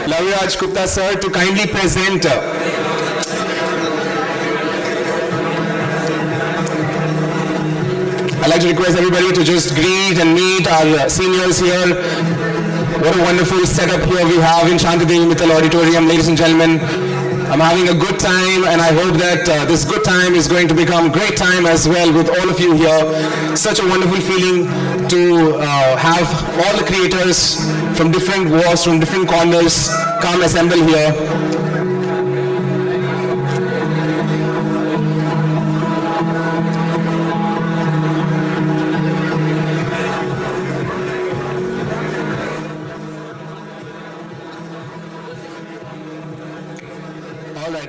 Laviraj Gupta sir to kindly present. I'd like to request everybody to just greet and meet our seniors here. What a wonderful setup here we have in Shantidevi Mittal Auditorium, ladies and gentlemen. I'm having a good time, and I hope that this good time is going to become great time as well with all of you here. Such a wonderful feeling to have all the creators from different walls, from different corners come assemble here.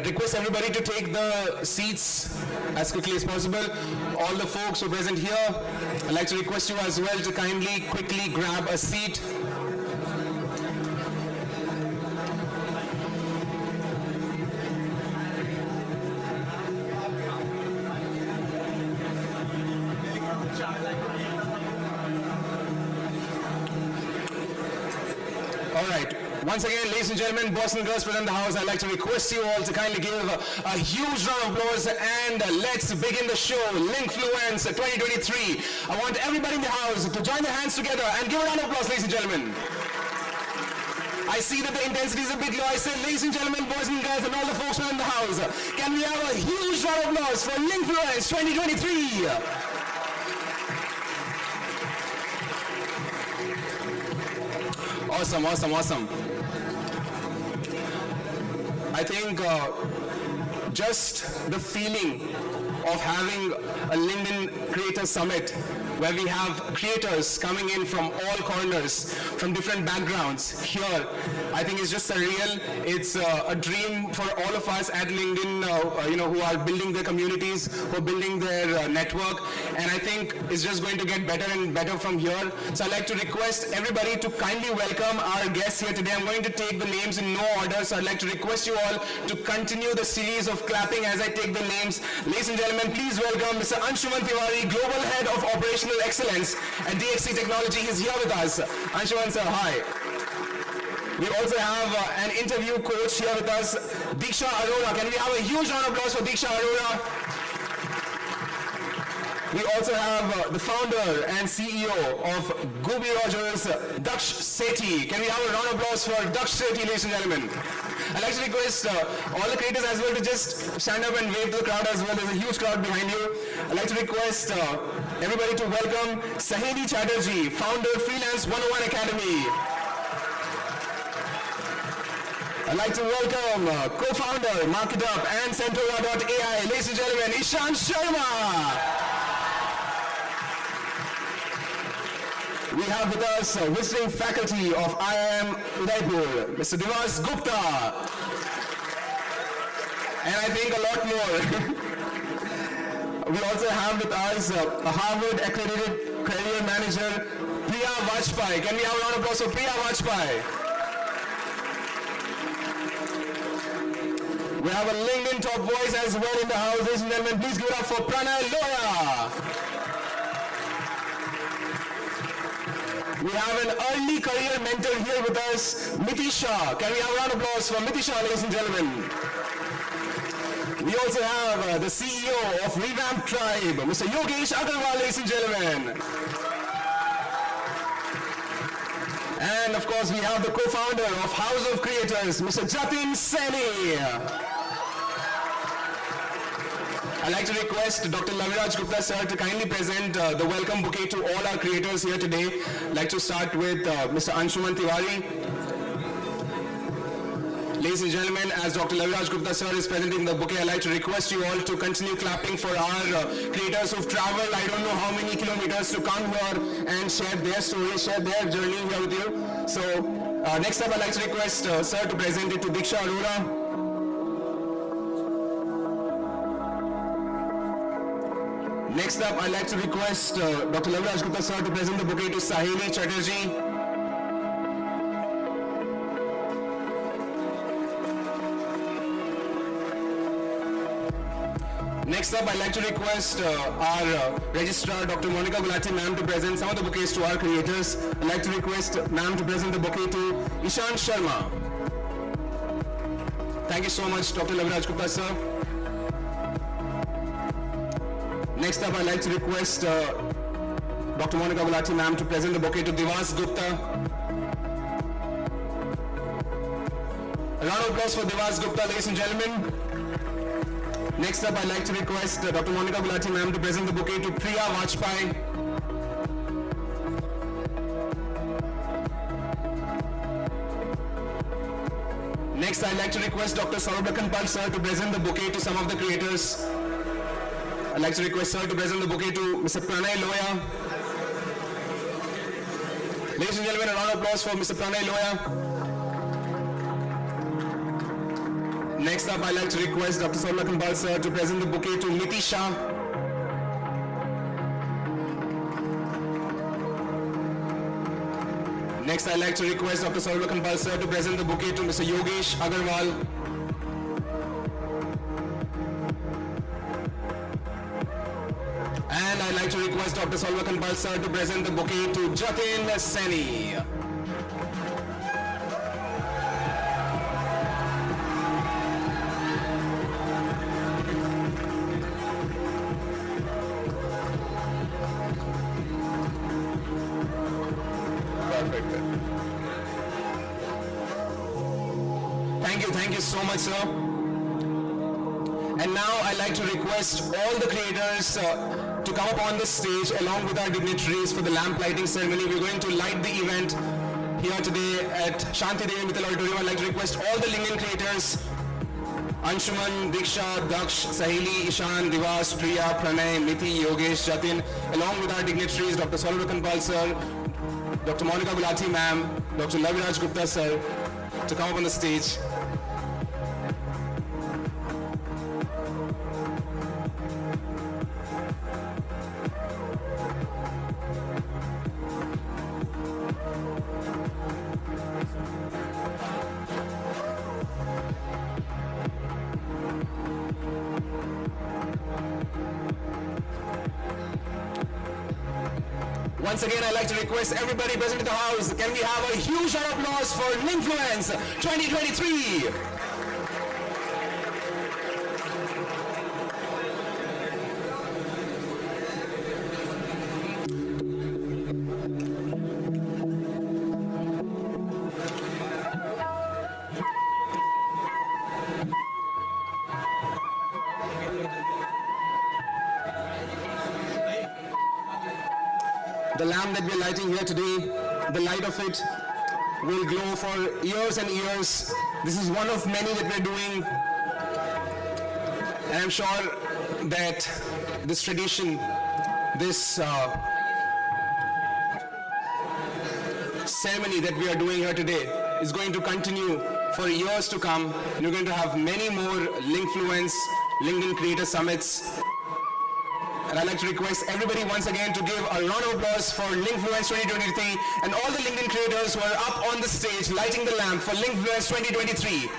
Request everybody to take the seats as quickly as possible. All the folks who are present here, I'd like to request you as well to kindly, quickly grab a seat. All right. Once again, ladies and gentlemen, boys and girls present in the house, I'd like to request you all to kindly give a huge round of applause and let's begin the show, Linkfluence 2023. I want everybody in the house to join their hands together and give a round of applause, ladies and gentlemen. I see that the intensity is a bit low. I say, ladies and gentlemen, boys and girls, and all the folks who are in the house, can we have a huge round of applause for Linkfluence 2023? Awesome, awesome, awesome. I think just the feeling of having a LinkedIn Creator Summit where we have creators coming in from all corners, from different backgrounds here, I think is just surreal. It's a dream for all of us at LinkedIn, who are building their communities, who are building their network, and I think it's just going to get better and better from here. So I'd like to request everybody to kindly welcome our guests here today. I'm going to take the names in no order, so I'd like to request you all to continue the series of clapping as I take the names. Ladies and gentlemen, please welcome Mr. Anshuman Tiwari, Global Head of Operational Excellence at DXC Technology. He's here with us. Anshuman sir, hi. We also have an interview coach here with us, Diksha Arora. Can we have a huge round of applause for Diksha Arora? We also have the founder and CEO of Gooby Rogers, Daksh Sethi. Can we have a round of applause for Daksh Sethi, ladies and gentlemen? I'd like to request all the creators as well to just stand up and wave to the crowd as well. There's a huge crowd behind you. I'd like to request everybody to welcome Saheli Chatterjee, founder, Freelance 101 Academy. I'd like to welcome co-founder, MarketUp and Centora.ai, ladies and gentlemen, Ishan Sharma. We have with us visiting faculty of IIM Udaipur, Mr. Divas Gupta. And I think a lot more. We also have with us a Harvard accredited career manager, Priya Vajpayee. Can we have a round of applause for Priya Vajpayee? We have a LinkedIn top voice as well in the house. Ladies and gentlemen, please give it up for Pranay Loya. We have an early career mentor here with us, Mitisha. Can we have a round of applause for Mitisha, ladies and gentlemen? We also have the CEO of Revamp Tribe, Mr. Yogesh Agarwal, ladies and gentlemen. And of course, we have the co-founder of House of Creators, Mr. Jatin Seni. I'd like to request Dr. Laviraj Gupta sir to kindly present the welcome bouquet to all our creators here today. I'd like to start with Mr. Anshuman Tiwari. Ladies and gentlemen, as Dr. Laviraj Gupta sir is presenting the bouquet, I'd like to request you all to continue clapping for our creators who've traveled I don't know how many kilometers to come here and share their story, share their journey here with you. So next up, I'd like to request sir to present it to Diksha Arora. Next up, I'd like to request Dr. Laviraj Gupta sir to present the bouquet to Saheli Chatterjee. Next up, I'd like to request our registrar, Dr. Monica Gulati ma'am, to present some of the bouquets to our creators. I'd like to request ma'am to present the bouquet to Ishan Sharma. Thank you so much, Dr. Laviraj Gupta, sir. Next up, I'd like to request Dr. Monica Gulati ma'am to present the bouquet to Divas Gupta. A round of applause for Divas Gupta, ladies and gentlemen. Next up, I'd like to request Dr. Monica Gulati ma'am to present the bouquet to Priya Vajpayee. Next, I'd like to request Dr. Saurabh Pal sir to present the bouquet to some of the creators. I'd like to request sir to present the bouquet to Mr. Pranay Loya. Ladies and gentlemen, a round of applause for Mr. Pranay Loya. Next up, I'd like to request Dr. Saurabh Pal sir to present the bouquet to Niti Shah. Next, I'd like to request Dr. Saurabh Pal sir to present the bouquet to Mr. Yogesh Agarwal. And I'd like to request Dr. Saurabh Pal sir to present the bouquet to Jatin Seni. Thank you so much, sir. And now I'd like to request all the creators to come up on the stage along with our dignitaries for the lamp lighting ceremony. We're going to light the event here today at Shanti Devi Mittal Auditorium. I'd like to request all the LinkedIn creators, Anshuman, Diksha, Daksh, Sahili, Ishan, Divas, Priya, Pranay, Miti, Yogesh, Jatin, along with our dignitaries, Dr. Saurabh Pal sir, Dr. Monica Gulati ma'am, Dr. Laviraj Gupta sir, to come up on the stage. Once again, I'd like to request everybody present in the house, can we have a huge round of applause for Linkfluence 2023? The lamp that we're lighting here today, the light of it will glow for years and years. This is one of many that we're doing. And I'm sure that this tradition, this ceremony that we are doing here today is going to continue for years to come. And you're going to have many more Linkfluence, LinkedIn Creator Summits. And I'd like to request everybody once again to give a round of applause for Linkfluence 2023 and all the LinkedIn creators who are up on the stage lighting the lamp for Linkfluence 2023.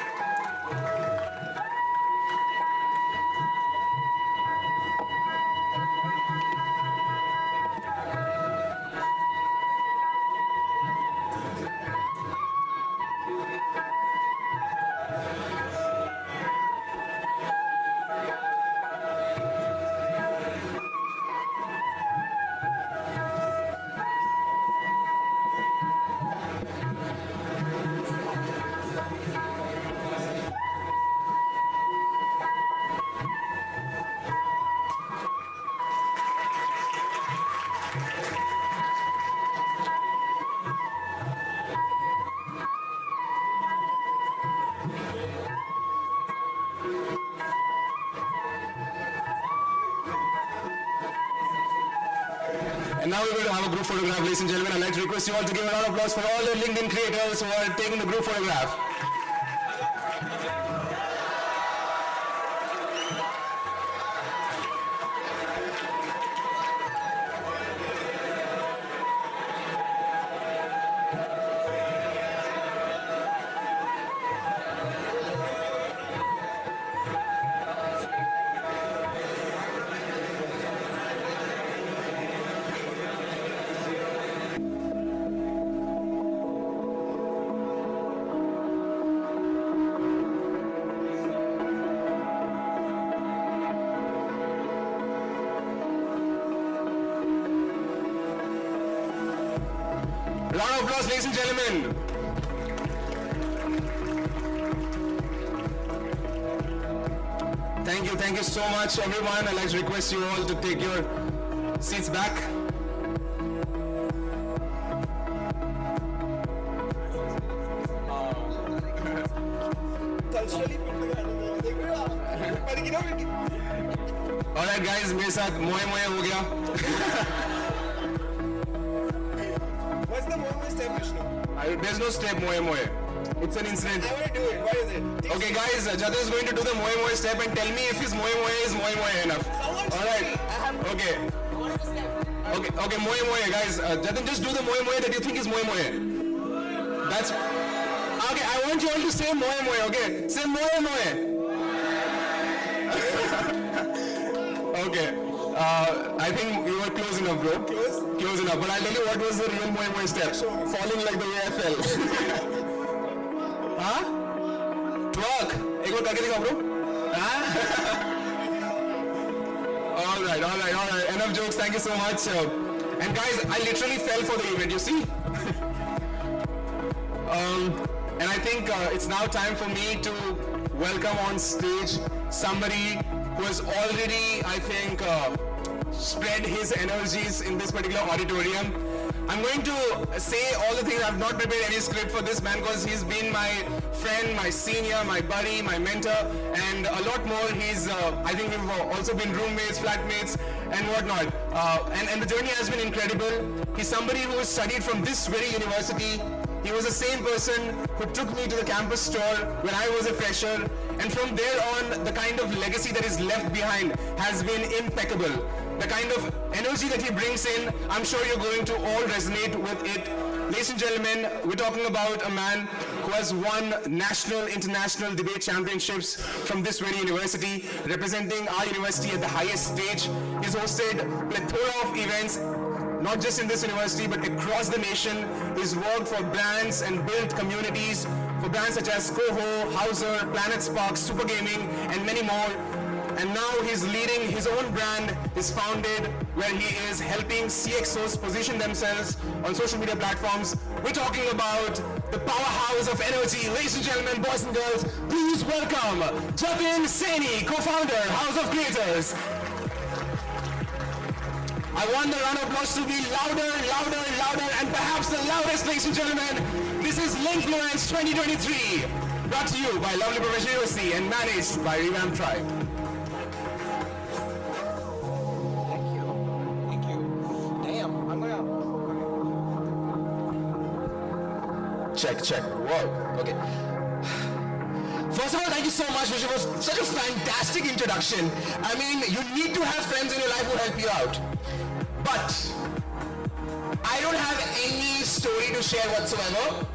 And now we're going to have a group photograph, ladies and gentlemen. I'd like to request you all to give a round of applause for all the LinkedIn creators who are taking the group photograph. Round of applause, ladies and gentlemen. Thank you so much, everyone. I'd like to request you all to take your seats back. Alright guys, मेरे साथ मोए हो गया. What's the moe step, Vishnu? There's no step moe. It's an incident. I want to do it. What is it? Okay guys, Jatin is going to do the moe step and tell me if his moe is moe enough. Alright. Okay. Okay, moe guys. Jatin, just do the moe that you think is moe. That's okay. I want you all to say moe. Okay, say moe. Okay. I think you were close enough, bro. Close enough. But I'll tell you what was the real moe step. Falling like the way I fell. Huh? Twerk. एक बार करके दिखाओ, bro. Huh? All right. Enough jokes. Thank you so much. And guys, I literally fell for the event. You see? And I think it's now time for me to welcome on stage somebody who has already, I think, spread his energies in this particular auditorium. I'm going to say all the things. I've not prepared any script for this man because he's been my friend, my senior, my buddy, my mentor, and a lot more. I think we've also been roommates, flatmates, and whatnot. And the journey has been incredible. He's somebody who has studied from this very university. He was the same person who took me to the campus store when I was a fresher. And from there on, the kind of legacy that is left behind has been impeccable. The kind of energy that he brings in, I'm sure you're going to all resonate with it. Ladies and gentlemen, we're talking about a man who has won national, international debate championships from this very university, representing our university at the highest stage. He's hosted a plethora of events, not just in this university, but across the nation. He's worked for brands and built communities for brands such as Coho, Hauser, Planet Spark, Super Gaming, and many more. And now he's leading his own brand, is founded, where he is helping CXOs position themselves on social media platforms. We're talking about the powerhouse of energy. Ladies and gentlemen, boys and girls, please welcome Jatin Saini, co-founder, House of Creators. I want the round of applause to be louder, and perhaps the loudest, ladies and gentlemen. This is Linkfluence 2023, brought to you by Lovely Professional University and managed by Revamp Tribe. Check. Whoa. Okay. First of all, thank you so much, which was such a fantastic introduction. I mean, you need to have friends in your life who help you out. But I don't have any story to share whatsoever.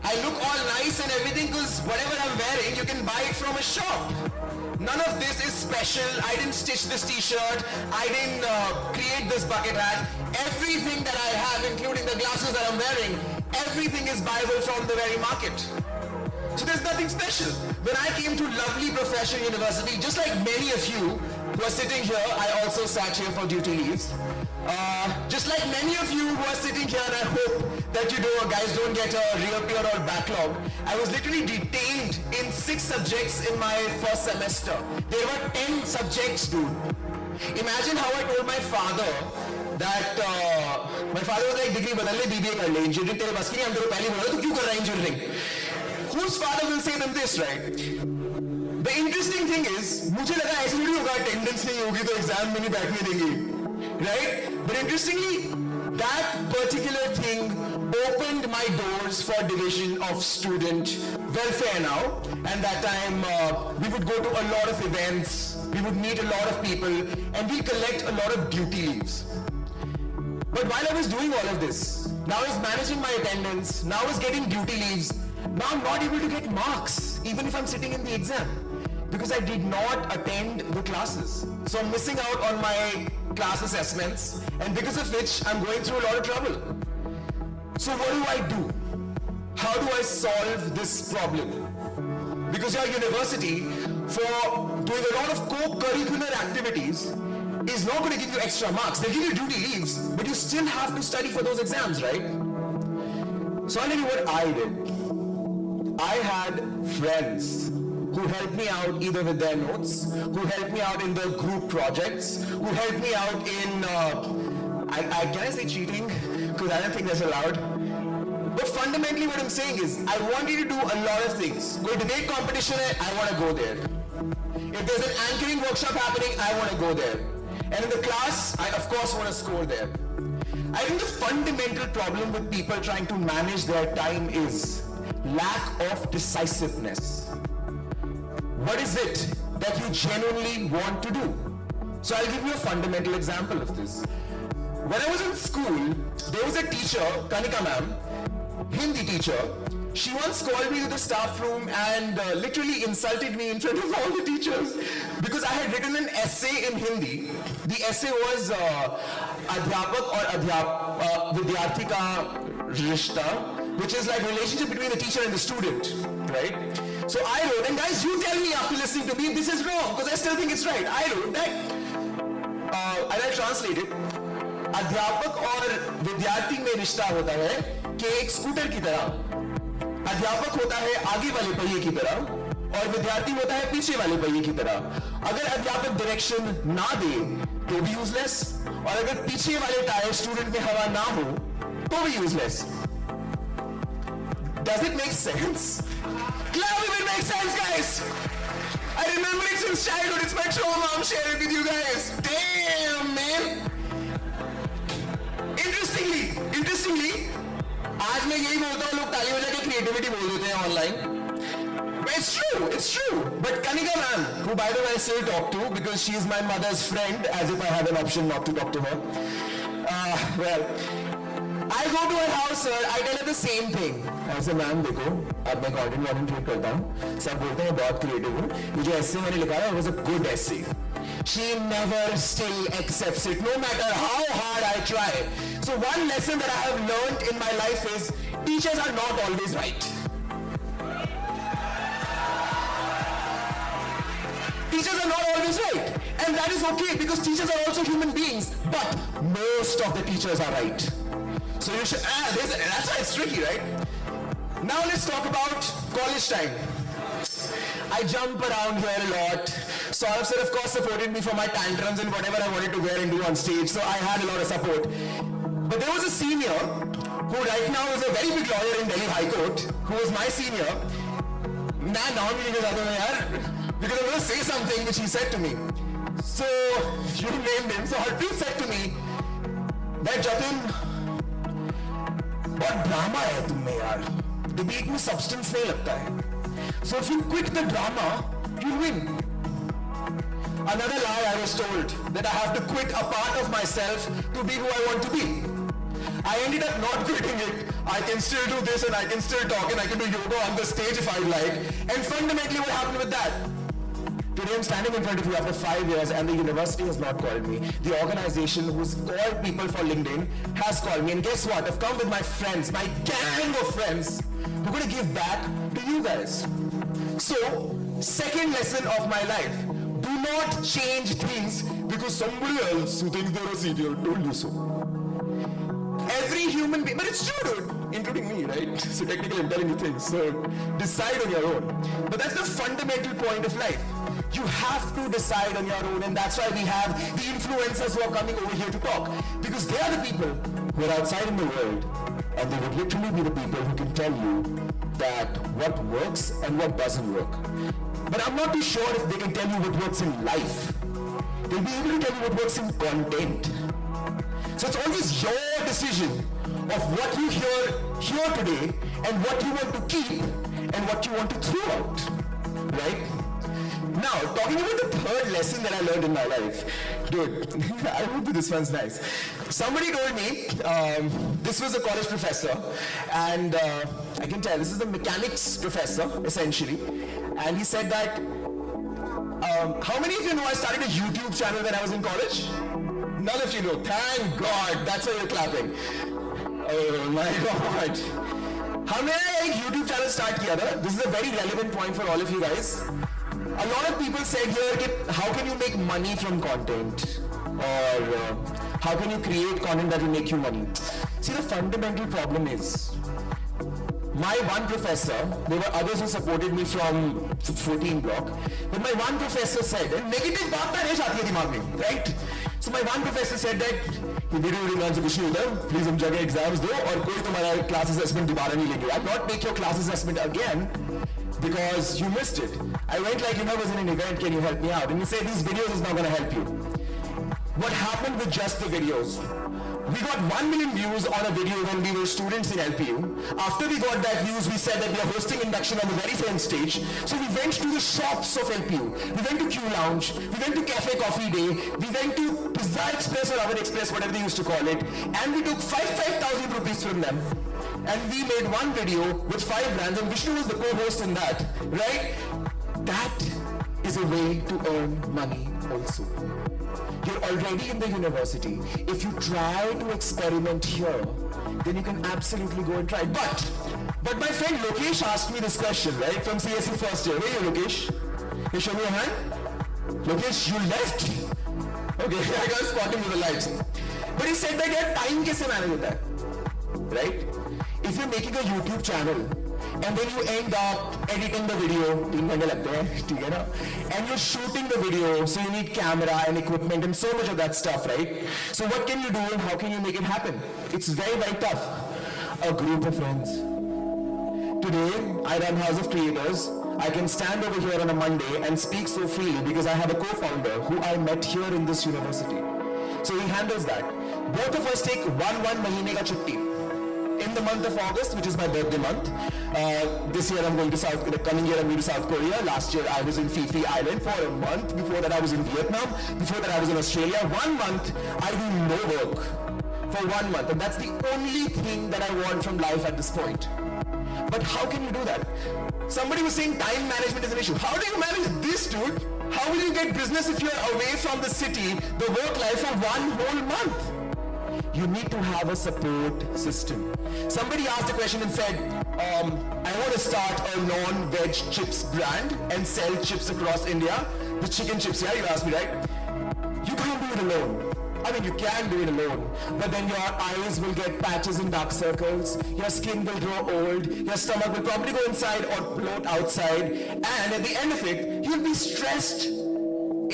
I look all nice and everything because whatever I'm wearing, you can buy it from a shop. None of this is special. I didn't stitch this t-shirt. I didn't create this bucket hat. Everything that I have, including the glasses that I'm wearing, everything is buyable from the very market. So there's nothing special. When I came to lovely professional university, just like many of you who are sitting here, I also sat here for duty leaves. Just like many of you who are sitting here, and I hope that you guys don't get a reappear or backlog. I was literally detained in 6 subjects in my first semester. There were 10 subjects, dude. Imagine how I told my father that my father was like, degree badal le, BBA kar le, engineering tere bas ki nahi, hum tero pehle bola tu kyun kar raha hai engineering? Whose father will say them this, right? The interesting thing is, मुझे लगा ऐसे थोड़ी होगा, attendance नहीं होगी तो exam में नहीं बैठने देंगे, right? But interestingly, that particular thing opened my doors for division of student welfare now. And that time we would go to a lot of events, we would meet a lot of people, and we collect a lot of duty leaves. But while I was doing all of this, now I was managing my attendance, now I was getting duty leaves, now I'm not able to get marks, even if I'm sitting in the exam, because I did not attend the classes. So I'm missing out on my class assessments, and because of which I'm going through a lot of trouble. So what do I do? How do I solve this problem? Because your university, for doing a lot of co-curricular activities, is not going to give you extra marks. They'll give you duty leaves, but you still have to study for those exams, right? So I'll tell you what I did. I had friends who helped me out either with their notes, who helped me out in the group projects, who helped me out in, can I say cheating? Because I don't think that's allowed. But fundamentally what I'm saying is, I want you to do a lot of things. Koi debate competition hai, I want to go there. If there's an anchoring workshop happening, I want to go there. And in the class, I of course want to score there. I think the fundamental problem with people trying to manage their time is lack of decisiveness. What is it that you genuinely want to do? So I'll give you a fundamental example of this. When I was in school, there was a teacher, Kanika ma'am, Hindi teacher. She once called me to the staff room and literally insulted me in front of all the teachers because I had written an essay in Hindi. The essay was Adhyapak or Vidyarthi ka Rishta, which is like relationship between the teacher and the student, right? So I wrote, and guys, you tell me after listening to me if this is wrong, because I still think it's right. I wrote that, and I translated, अध्यापक और विद्यार्थी में रिश्ता होता है कि एक scooter की तरह अध्यापक होता है आगे वाले पहिए की तरह और विद्यार्थी होता है पीछे वाले पहिए की तरह। अगर अध्यापक डायरेक्शन ना दे तो भी यूजलेस, और अगर पीछे वाले टायर स्टूडेंट में हवा ना हो तो भी useless. Does it make sense? Clap if it makes sense, guys. I remember it since childhood. It's my trauma. I'm sharing it with you guys. Damn, man. Interestingly, आज मैं यही बोलता हूँ, लोग ताली बजा के creativity बोल देते हैं online. It's true. But Kanika ma'am, who by the way I still talk to because she is my mother's friend, as if I have an option not to talk to her. Well, I go to her house, sir. I tell her the same thing. I say, ma'am, देखो, अब मैं content volunteer करता हूँ. सब बोलते हैं बहुत creative हूँ. ये जो essay मैंने लिखा है, it was a good essay. She never still accepts it, no matter how hard I try. So one lesson that I have learned in my life is teachers are not always right. Teachers are not always right. And that is okay because teachers are also human beings. But most of the teachers are right. So you should, that's why it's tricky, right? Now let's talk about college time. I jump around here a lot. Saurabh sir, of course, supported me for my tantrums and whatever I wanted to wear and do on stage. So I had a lot of support. But there was a senior who right now is a very big lawyer in Delhi High Court, who was my senior. Because I'm going to say something which he said to me. So you named him. So Harpreet said to me that Jatin, what drama hai tum mein yaar? Debate mein substance nahi lagta hai. So if you quit the drama, you'll win. Another lie I was told, that I have to quit a part of myself to be who I want to be. I ended up not quitting it. I can still do this and I can still talk and I can do yoga on the stage if I'd like. And fundamentally what happened with that? Today I'm standing in front of you after 5 years and the university has not called me. The organization who's called people for LinkedIn has called me. And guess what? I've come with my friends, my gang of friends, who are going to give back to you guys. So, second lesson of my life. Do not change things because somebody else who thinks they're a senior told you so. Every human being, but it's true, dude, including me, right? So technically I'm telling you things, so decide on your own. But that's the fundamental point of life. You have to decide on your own, and that's why we have the influencers who are coming over here to talk. Because they are the people who are outside in the world, and they would literally be the people who can tell you that what works and what doesn't work. But I'm not too sure if they can tell you what works in life. They'll be able to tell you what works in content. So it's always your decision of what you hear here today and what you want to keep and what you want to throw out, right? Now, talking about the third lesson that I learned in my life, dude, I hope this one's nice. Somebody told me, this was a college professor, and I can tell this is a mechanics professor, essentially, and he said that, how many of you know I started a YouTube channel when I was in college? None of you know. Thank God. That's why you're clapping. Oh my God. हमने एक YouTube channel start किया था. This is a very relevant point for all of you guys. A lot of people said here, how can you make money from content? Or how can you create content that will make you money? See, the fundamental problem is, my one professor, there were others who supported me from 14 block, but my one professor said, and negative baat nahi aati hai dimag mein, right? So my one professor said that ये video video से कुछ नहीं होता, please हम जगह exams दो और कोई तुम्हारा क्लास असेसमेंट दोबारा नहीं लेंगे. I'll not make your class assessment again because you missed it. I went like, I was in an event, can you help me out? And he said, these videos is not going to help you. What happened with just the videos? We got 1 million views on a video when we were students in LPU. After we got that views, we said that we are hosting induction on the very same stage. So we went to the shops of LPU. We went to Q Lounge. We went to Cafe Coffee Day. We went to Pizza Express or Oven Express, whatever they used to call it. And we took 5,000 rupees from them. And we made one video with 5 brands. And Vishnu was the co-host in that, right? That is a way to earn money also. You're already in the university. If you try to experiment here, then you can absolutely go and try. But my friend Lokesh asked me this question, right? From CSE first year. Where are you, Lokesh? Can you show me your hand? Lokesh, you left. Okay, I got spotting with the lights. But he said that your time kaise manage hota hai? Right? If you're making a YouTube channel, and then you end up editing the video, 3 घंटे लगते हैं, ठीक है ना? And you're shooting the video, so you need camera and equipment and so much of that stuff, right? So what can you do and how can you make it happen? It's very, very tough. A group of friends. Today, I run House of Creators. I can stand over here on a Monday and speak so freely because I have a co-founder who I met here in this university. So he handles that. Both of us take one mahine ka chutti. In the month of August, which is my birthday month, this year I'm going to the coming year I'm going to South Korea. Last year I was in Phi Phi Island for a month. Before that I was in Vietnam. Before that I was in Australia. 1 month I do no work for 1 month, and that's the only thing that I want from life at this point. But how can you do that? Somebody was saying time management is an issue. How do you manage this, dude? How will you get business if you're away from the city, the work life for 1 whole month? You need to have a support system. Somebody asked a question and said, I want to start a non-veg chips brand and sell chips across India. The chicken chips, yeah, you asked me, right? You can't do it alone. I mean, you can do it alone, but then your eyes will get patches and dark circles, your skin will grow old, your stomach will probably go inside or bloat outside, and at the end of it, you'll be stressed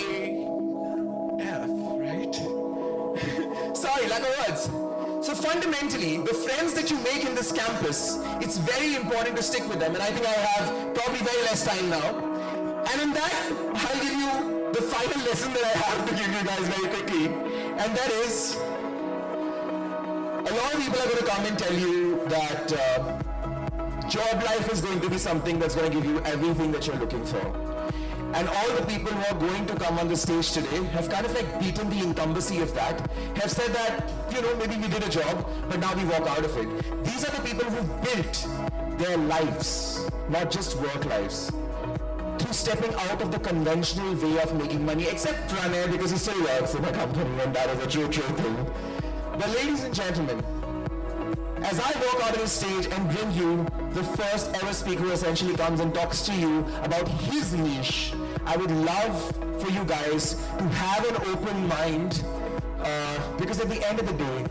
AF, right? Sorry, lack of words. So fundamentally, the friends that you make in this campus, it's very important to stick with them, and I think I have probably very less time now. And in that, I'll give you the final lesson that I have to give you guys very quickly, and that is, a lot of people are going to come and tell you that job life is going to be something that's going to give you everything that you're looking for. And all the people who are going to come on the stage today have kind of like beaten the incumbency of that, have said that, maybe we did a job, but now we walk out of it. These are the people who built their lives, not just work lives, through stepping out of the conventional way of making money, except Pranay because he still works in a company and that is a true thing. But ladies and gentlemen, as I walk out on the stage and bring you the first ever speaker who essentially comes and talks to you about his niche, I would love for you guys to have an open mind because at the end of the day,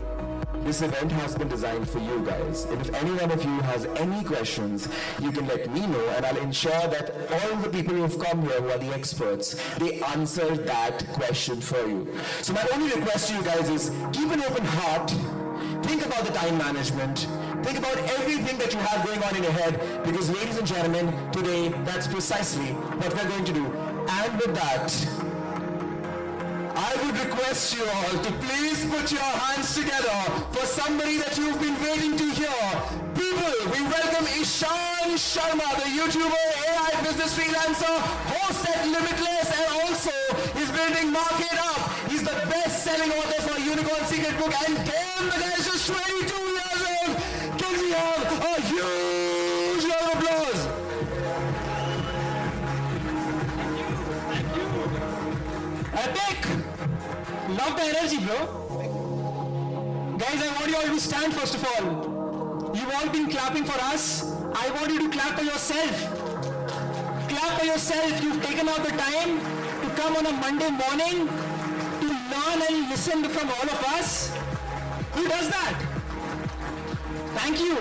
this event has been designed for you guys. And if any one of you has any questions, you can let me know and I'll ensure that all the people who have come here who are the experts, they answer that question for you. So my only request to you guys is keep an open heart. Think about the time management. Think about everything that you have going on in your head because ladies and gentlemen, today that's precisely what we're going to do. And with that, I would request you all to please put your hands together for somebody that you've been waiting to hear. People, we welcome Ishan Sharma, the YouTuber, AI business freelancer, host at Limitless, and also he's building Market Up. He's the best-selling author for Unicorn Secret Book, and damn, the guy is just 22 years old. Can we have a huge round of applause? Epic! Love the energy, bro. Guys, I want you all to stand first of all. You've all been clapping for us. I want you to clap for yourself. Clap for yourself. You've taken out the time to come on a Monday morning to learn and listen from all of us. Who does that? Thank you.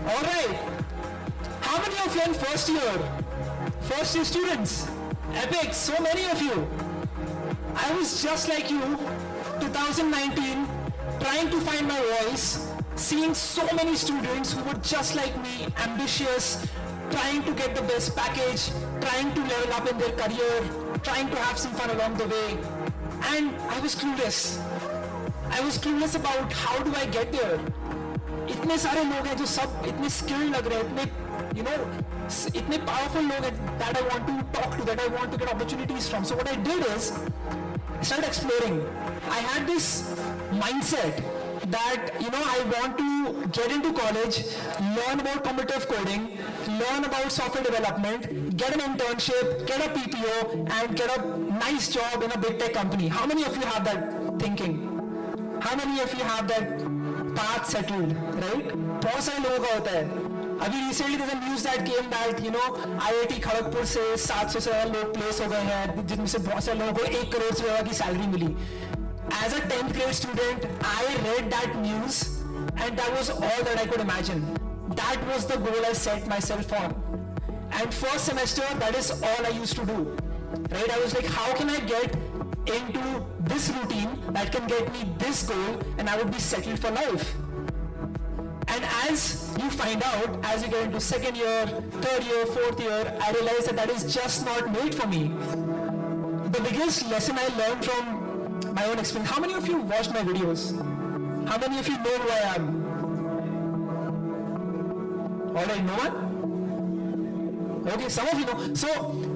Alright. How many of you in first year? First year students? Epic, so many of you. I was just like you, 2019, trying to find my voice, seeing so many students who were just like me, ambitious, trying to get the best package, trying to level up in their career, trying to have some fun along the way. And I was clueless. I was clueless about how do I get there. इतने सारे लोग हैं जो सब इतने skilled लग रहे हैं, इतने इतने powerful लोग हैं that I want to talk to, that I want to get opportunities from. So what I did is I started exploring. I had this mindset that I want to get into college, learn about competitive coding, learn about software development, get an internship, get a PPO, and get a nice job in a big tech company. How many of you have that thinking? How many of you have that path settled, right? बहुत सारे लोगों का होता है. अभी recently there's a news that came that IIT Kharagpur से 700 से ज़्यादा लोग प्लेस हो गए हैं, जिनमें से बहुत सारे लोगों को 1 करोड़ से ज़्यादा की सैलरी मिली. As a 10th grade student, I read that news and that was all that I could imagine. That was the goal I set myself on. And first semester, that is all I used to do. Right? I was like, how can I get into this routine that can get me this goal and I would be settled for life. And as you find out, as you get into second year, third year, fourth year, I realized that is just not made for me. The biggest lesson I learned from my own experience. How many of you watched my videos? How many of you know who I am? Alright, no one? Okay, some of you know. So,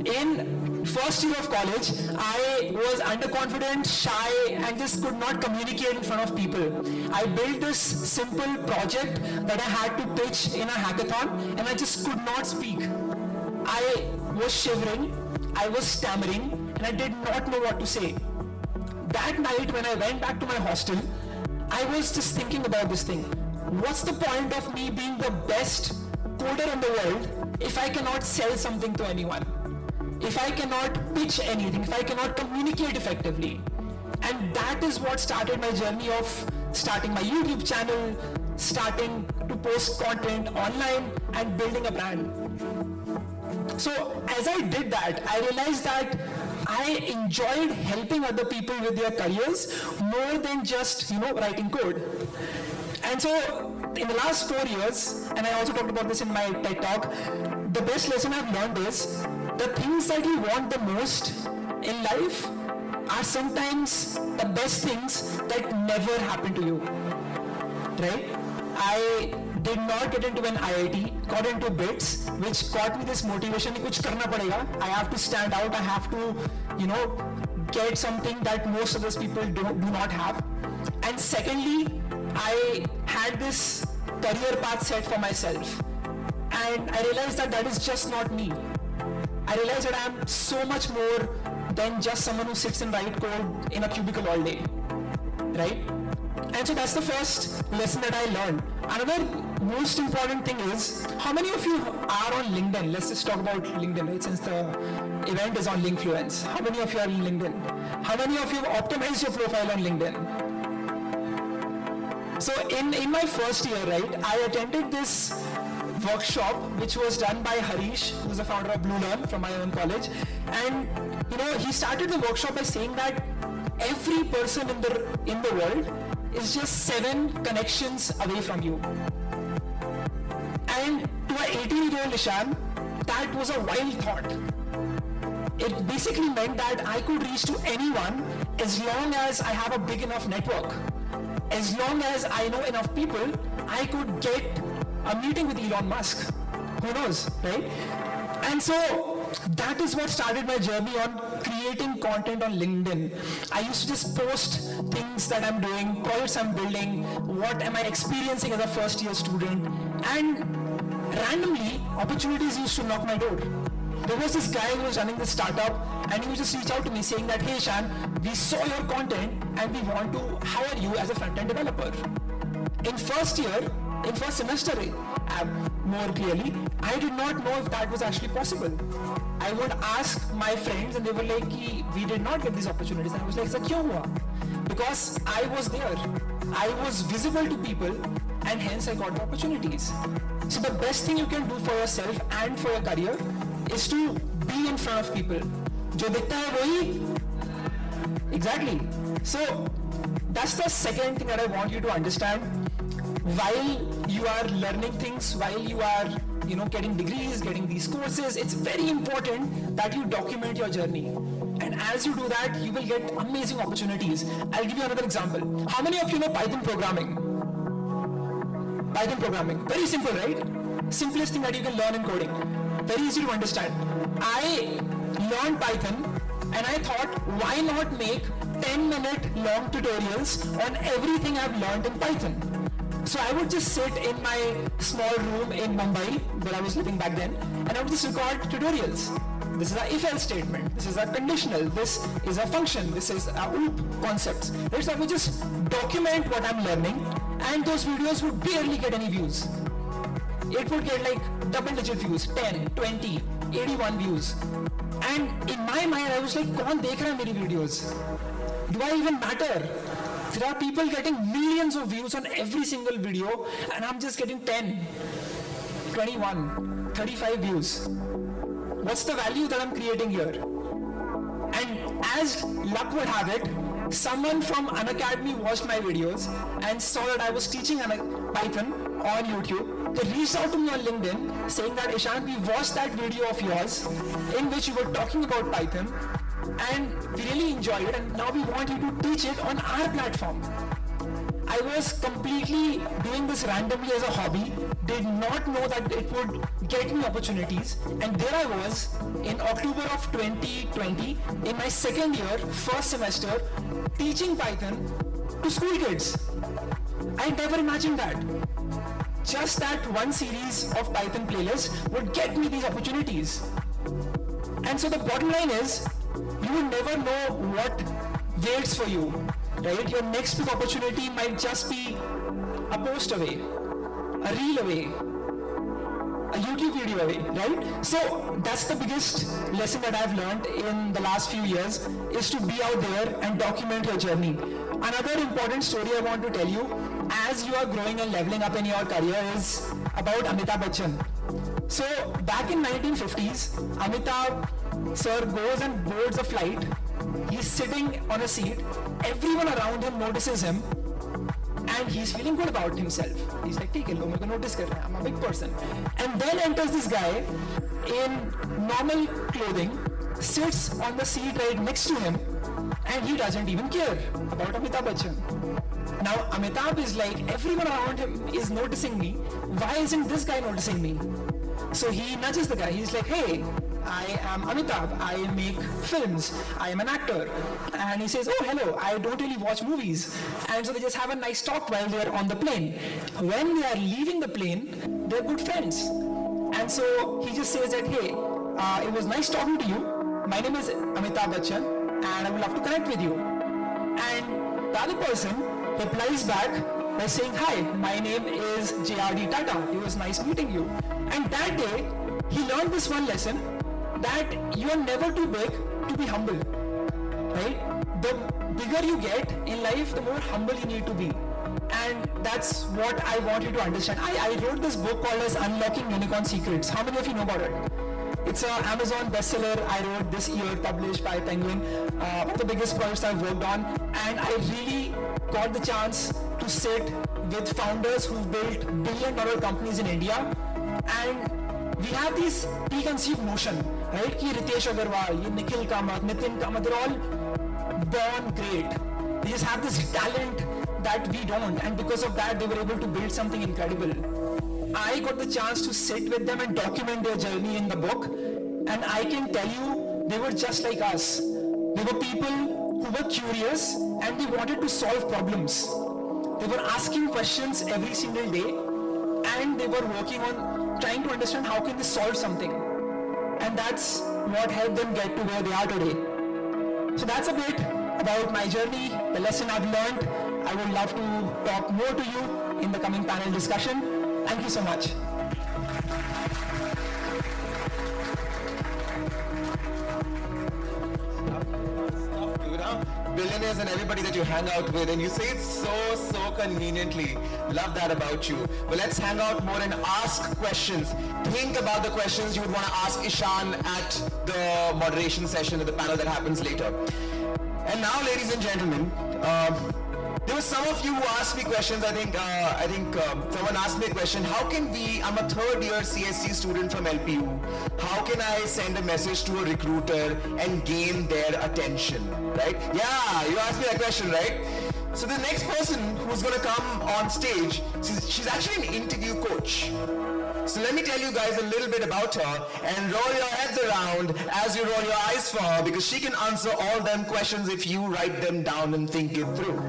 in first year of college, I was underconfident, shy, and just could not communicate in front of people. I built this simple project that I had to pitch in a hackathon, and I just could not speak. I was shivering, I was stammering, and I did not know what to say. That night when I went back to my hostel, I was just thinking about this thing. What's the point of me being the best coder in the world if I cannot sell something to anyone? If I cannot pitch anything, if I cannot communicate effectively? And that is what started my journey of starting my YouTube channel, starting to post content online and building a brand. So as I did that, I realized that I enjoyed helping other people with their careers more than just, writing code. And so in the last 4 years, and I also talked about this in my TED Talk, the best lesson I've learned is the things that you want the most in life are sometimes the best things that never happen to you, right? I did not get into an IIT, got into BITS, which got me this motivation, kuch karna padega. I have to stand out, I have to, get something that most of those people do not have. And secondly, I had this career path set for myself. And I realized that that is just not me. I realized that I am so much more than just someone who sits and writes code in a cubicle all day, right? And so that's the first lesson that I learned. Another most important thing is, how many of you are on LinkedIn? Let's just talk about LinkedIn, right? Since the event is on Linkfluence. How many of you are on LinkedIn? How many of you have optimized your profile on LinkedIn? So in my first year, right, I attended this workshop which was done by Harish, who is the founder of Blue Learn from my own college. And he started the workshop by saying that every person in the world is just 7 connections away from you. And to an 18-year-old Ishan, that was a wild thought. It basically meant that I could reach to anyone as long as I have a big enough network. As long as I know enough people, I could get a meeting with Elon Musk. Who knows, right? And so that is what started my journey on creating content on LinkedIn. I used to just post things that I'm doing, projects I'm building, what am I experiencing as a first year student, and randomly opportunities used to knock my door. There was this guy who was running this startup and he would just reach out to me saying that, hey Shan, we saw your content and we want to hire you as a front-end developer. In first semester, more clearly, I did not know if that was actually possible. I would ask my friends and they were like, we did not get these opportunities. And I was like, "Sir, kyun hua?" Because I was there. I was visible to people and hence I got the opportunities. So the best thing you can do for yourself and for your career is to be in front of people. जो दिखता है वही. Exactly. So that's the second thing that I want you to understand. While you are learning things, while you are getting degrees, getting these courses, it's very important that you document your journey. And as you do that, you will get amazing opportunities. I'll give you another example. How many of you know Python programming? Python programming. Very simple, right? Simplest thing that you can learn in coding. Very easy to understand. I learned Python and I thought, why not make 10-minute long tutorials on everything I've learned in Python? So I would just sit in my small room in Mumbai, where I was living back then, and I would just record tutorials. This is a if-else statement, this is a conditional, this is a function, this is a loop concepts. Right? So I would just document what I'm learning, and those videos would barely get any views. It would get like double-digit views, 10, 20, 81 views. And in my mind, I was like, कौन देख रहा है मेरी videos? Do I even matter? There are people getting millions of views on every single video, and I'm just getting 10, 21, 35 views. What's the value that I'm creating here? And as luck would have it, someone from Unacademy watched my videos and saw that I was teaching Python on YouTube. They reached out to me on LinkedIn saying that, Ishant, we watched that video of yours in which you were talking about Python, and we really enjoyed it, and now we want you to teach it on our platform. I was completely doing this randomly as a hobby, did not know that it would get me opportunities, and there I was in October of 2020 in my second year, first semester, teaching Python to school kids. I never imagined that. Just that one series of Python playlists would get me these opportunities. And so the bottom line is, you will never know what waits for you, right? Your next big opportunity might just be a post away, a reel away, a YouTube video away, right? So that's the biggest lesson that I've learned in the last few years, is to be out there and document your journey. Another important story I want to tell you as you are growing and leveling up in your career is about Amitabh Bachchan. So back in 1950s, Amitabh sir goes and boards a flight. He's sitting on a seat. Everyone around him notices him, and he's feeling good about himself. He's like, "ठीक है, लोग मेरे को notice कर रहे हैं. I'm a big person." And then enters this guy in normal clothing, sits on the seat right next to him, and he doesn't even care about Amitabh Bachchan. Now Amitabh is like, everyone around him is noticing me. Why isn't this guy noticing me? So he nudges the guy. He's like, "Hey, I am Amitabh. I make films. I am an actor." And he says, "Oh, hello. I don't really watch movies." And so they just have a nice talk while they're on the plane. When they are leaving the plane, they're good friends. And so he just says that, "Hey, it was nice talking to you. My name is Amitabh Bachchan, and I would love to connect with you." And the other person replies back by saying, "Hi, my name is J.R.D. Tata. It was nice meeting you." And that day, he learned this one lesson, that you are never too big to be humble, right? The bigger you get in life, the more humble you need to be. And that's what I want you to understand. I wrote this book called as Unlocking Unicorn Secrets. How many of you know about it? It's an Amazon bestseller I wrote this year, published by Penguin. One of the biggest projects I've worked on. And I really got the chance to sit with founders who've built billion-dollar companies in India. And we have this preconceived notion, right? Ki Ritesh Agarwal, Nikhil Kamath, Nitin Kamath, they're all born great. They just have this talent that we don't. And because of that, they were able to build something incredible. I got the chance to sit with them and document their journey in the book. And I can tell you, they were just like us. They were people who were curious and they wanted to solve problems. They were asking questions every single day, and they were working on trying to understand how can they solve something. And that's what helped them get to where they are today. So that's a bit about my journey, the lesson I've learned. I would love to talk more to you in the coming panel discussion. Thank you so much. Billionaire seniors and everybody that you hang out with, and you say it so conveniently. Love that about you. But let's hang out more and ask questions. Think about the questions you would want to ask Ishan at the moderation session at the panel that happens later. And now, ladies and gentlemen, there were some of you who asked me questions. I think someone asked me a question. How can I'm a third year CSC student from LPU. How can I send a message to a recruiter and gain their attention, right? Yeah, you asked me that question, right? So the next person who's going to come on stage, she's actually an interview coach. So let me tell you guys a little bit about her and roll your heads around as you roll your eyes for her, because she can answer all them questions if you write them down and think it through.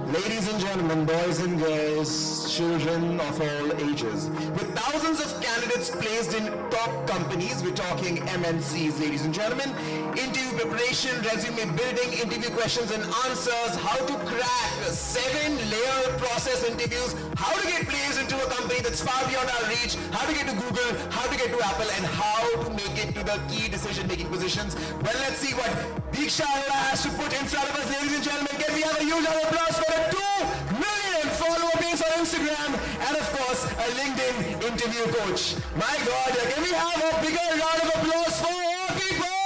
Ladies and gentlemen, boys and girls, children of all ages, with thousands of candidates placed in top companies, we're talking MNCs, ladies and gentlemen, interview preparation, resume building, interview questions and answers, how to crack 7-layer process interviews, how to get placed into a company that's far beyond our reach, how to get to Google, how to get to Apple, and how to make it to the key decision-making positions. Well, let's see what Diksha has to put in front of us, ladies and gentlemen. Can we have a huge round of applause for a 2 million follower base on Instagram, and of course, a LinkedIn interview coach. My God, can we have a bigger round of applause for all people?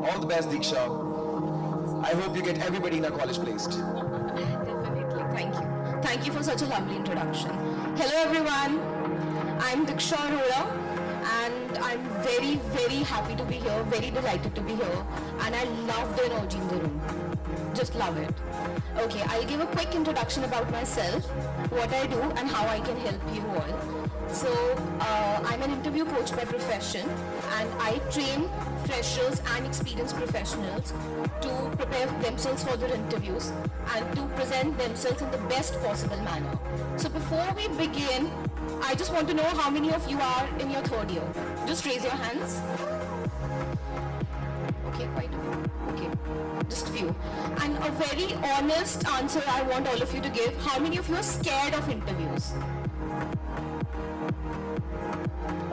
All the best, Diksha. I hope you get everybody in our college placed. Definitely. Thank you. Thank you for such a lovely introduction. Hello, everyone. I'm Diksha Arora, and I'm very, very happy to be here, very delighted to be here, and I love the energy in the room. Just love it. Okay, I'll give a quick introduction about myself, what I do, and how I can help you all. So, I'm an interview coach by profession, and I train freshers and experienced professionals to prepare themselves for their interviews and to present themselves in the best possible manner. So before we begin, I just want to know how many of you are in your third year. Just raise your hands. Okay, quite a few. Okay, just a few. And a very honest answer I want all of you to give. How many of you are scared of interviews?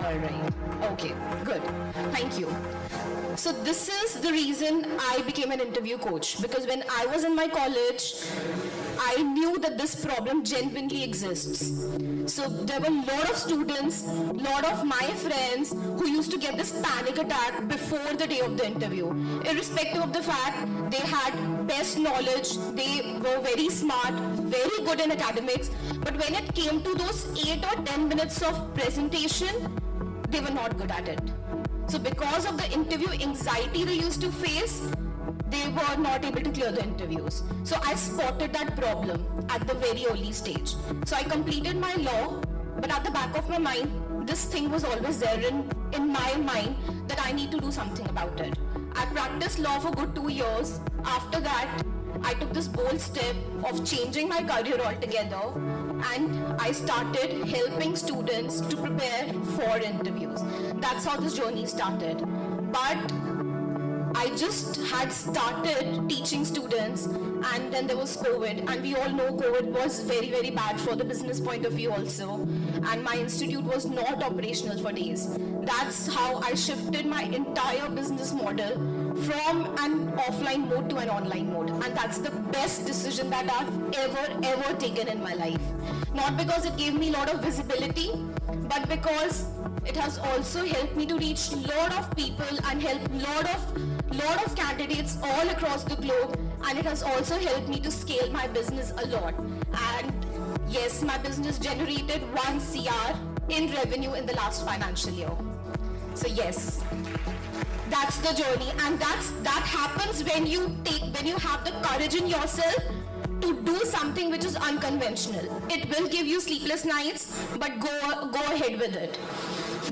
All right. Okay, good. Thank you. So this is the reason I became an interview coach, because when I was in my college, I knew that this problem genuinely exists. So there were a lot of students, a lot of my friends who used to get this panic attack before the day of the interview. Irrespective of the fact they had best knowledge, they were very smart, very good in academics, but when it came to those 8 or 10 minutes of presentation, they were not good at it. So because of the interview anxiety they used to face, they were not able to clear the interviews. So I spotted that problem at the very early stage. So I completed my law, but at the back of my mind, this thing was always there in my mind that I need to do something about it. I practiced law for good 2 years. After that, I took this bold step of changing my career altogether, and I started helping students to prepare for interviews. That's how this journey started. But I just had started teaching students, and then there was COVID, and we all know COVID was very, very bad for the business point of view also, and my institute was not operational for days. That's how I shifted my entire business model from an offline mode to an online mode, and that's the best decision that I've ever taken in my life. Not because it gave me a lot of visibility, but because it has also helped me to reach a lot of people and help lot of candidates all across the globe, and it has also helped me to scale my business a lot. And yes, my business generated 1 CR in revenue in the last financial year. So yes, that's the journey, and that happens when you have the courage in yourself to do something which is unconventional. It will give you sleepless nights, but go ahead with it.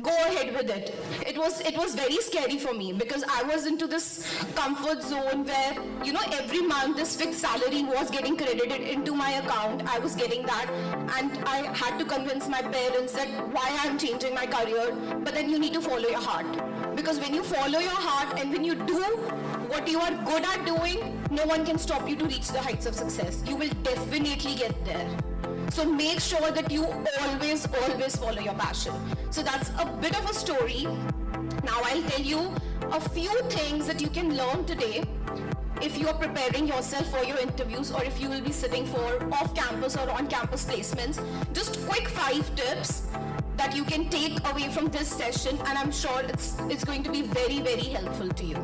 Go ahead with it. It was very scary for me, because I was into this comfort zone where, every month this fixed salary was getting credited into my account. I was getting that, and I had to convince my parents that why I'm changing my career. But then you need to follow your heart, because when you follow your heart and when you do what you are good at doing, no one can stop you to reach the heights of success. You will definitely get there. So make sure that you always follow your passion. So that's a bit of a story. Now I'll tell you a few things that you can learn today if you are preparing yourself for your interviews, or if you will be sitting for off-campus or on-campus placements. Just quick 5 tips that you can take away from this session, and I'm sure it's going to be very, very helpful to you.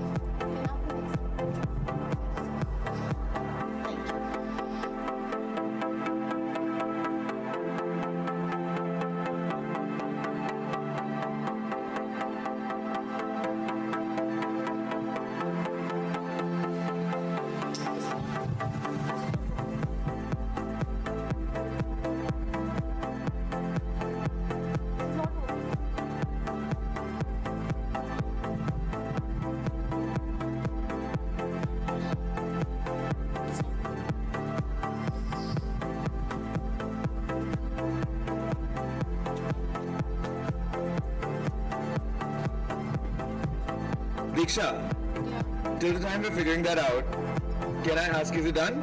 Diksha, till the time we're figuring that out, can I ask, is it done?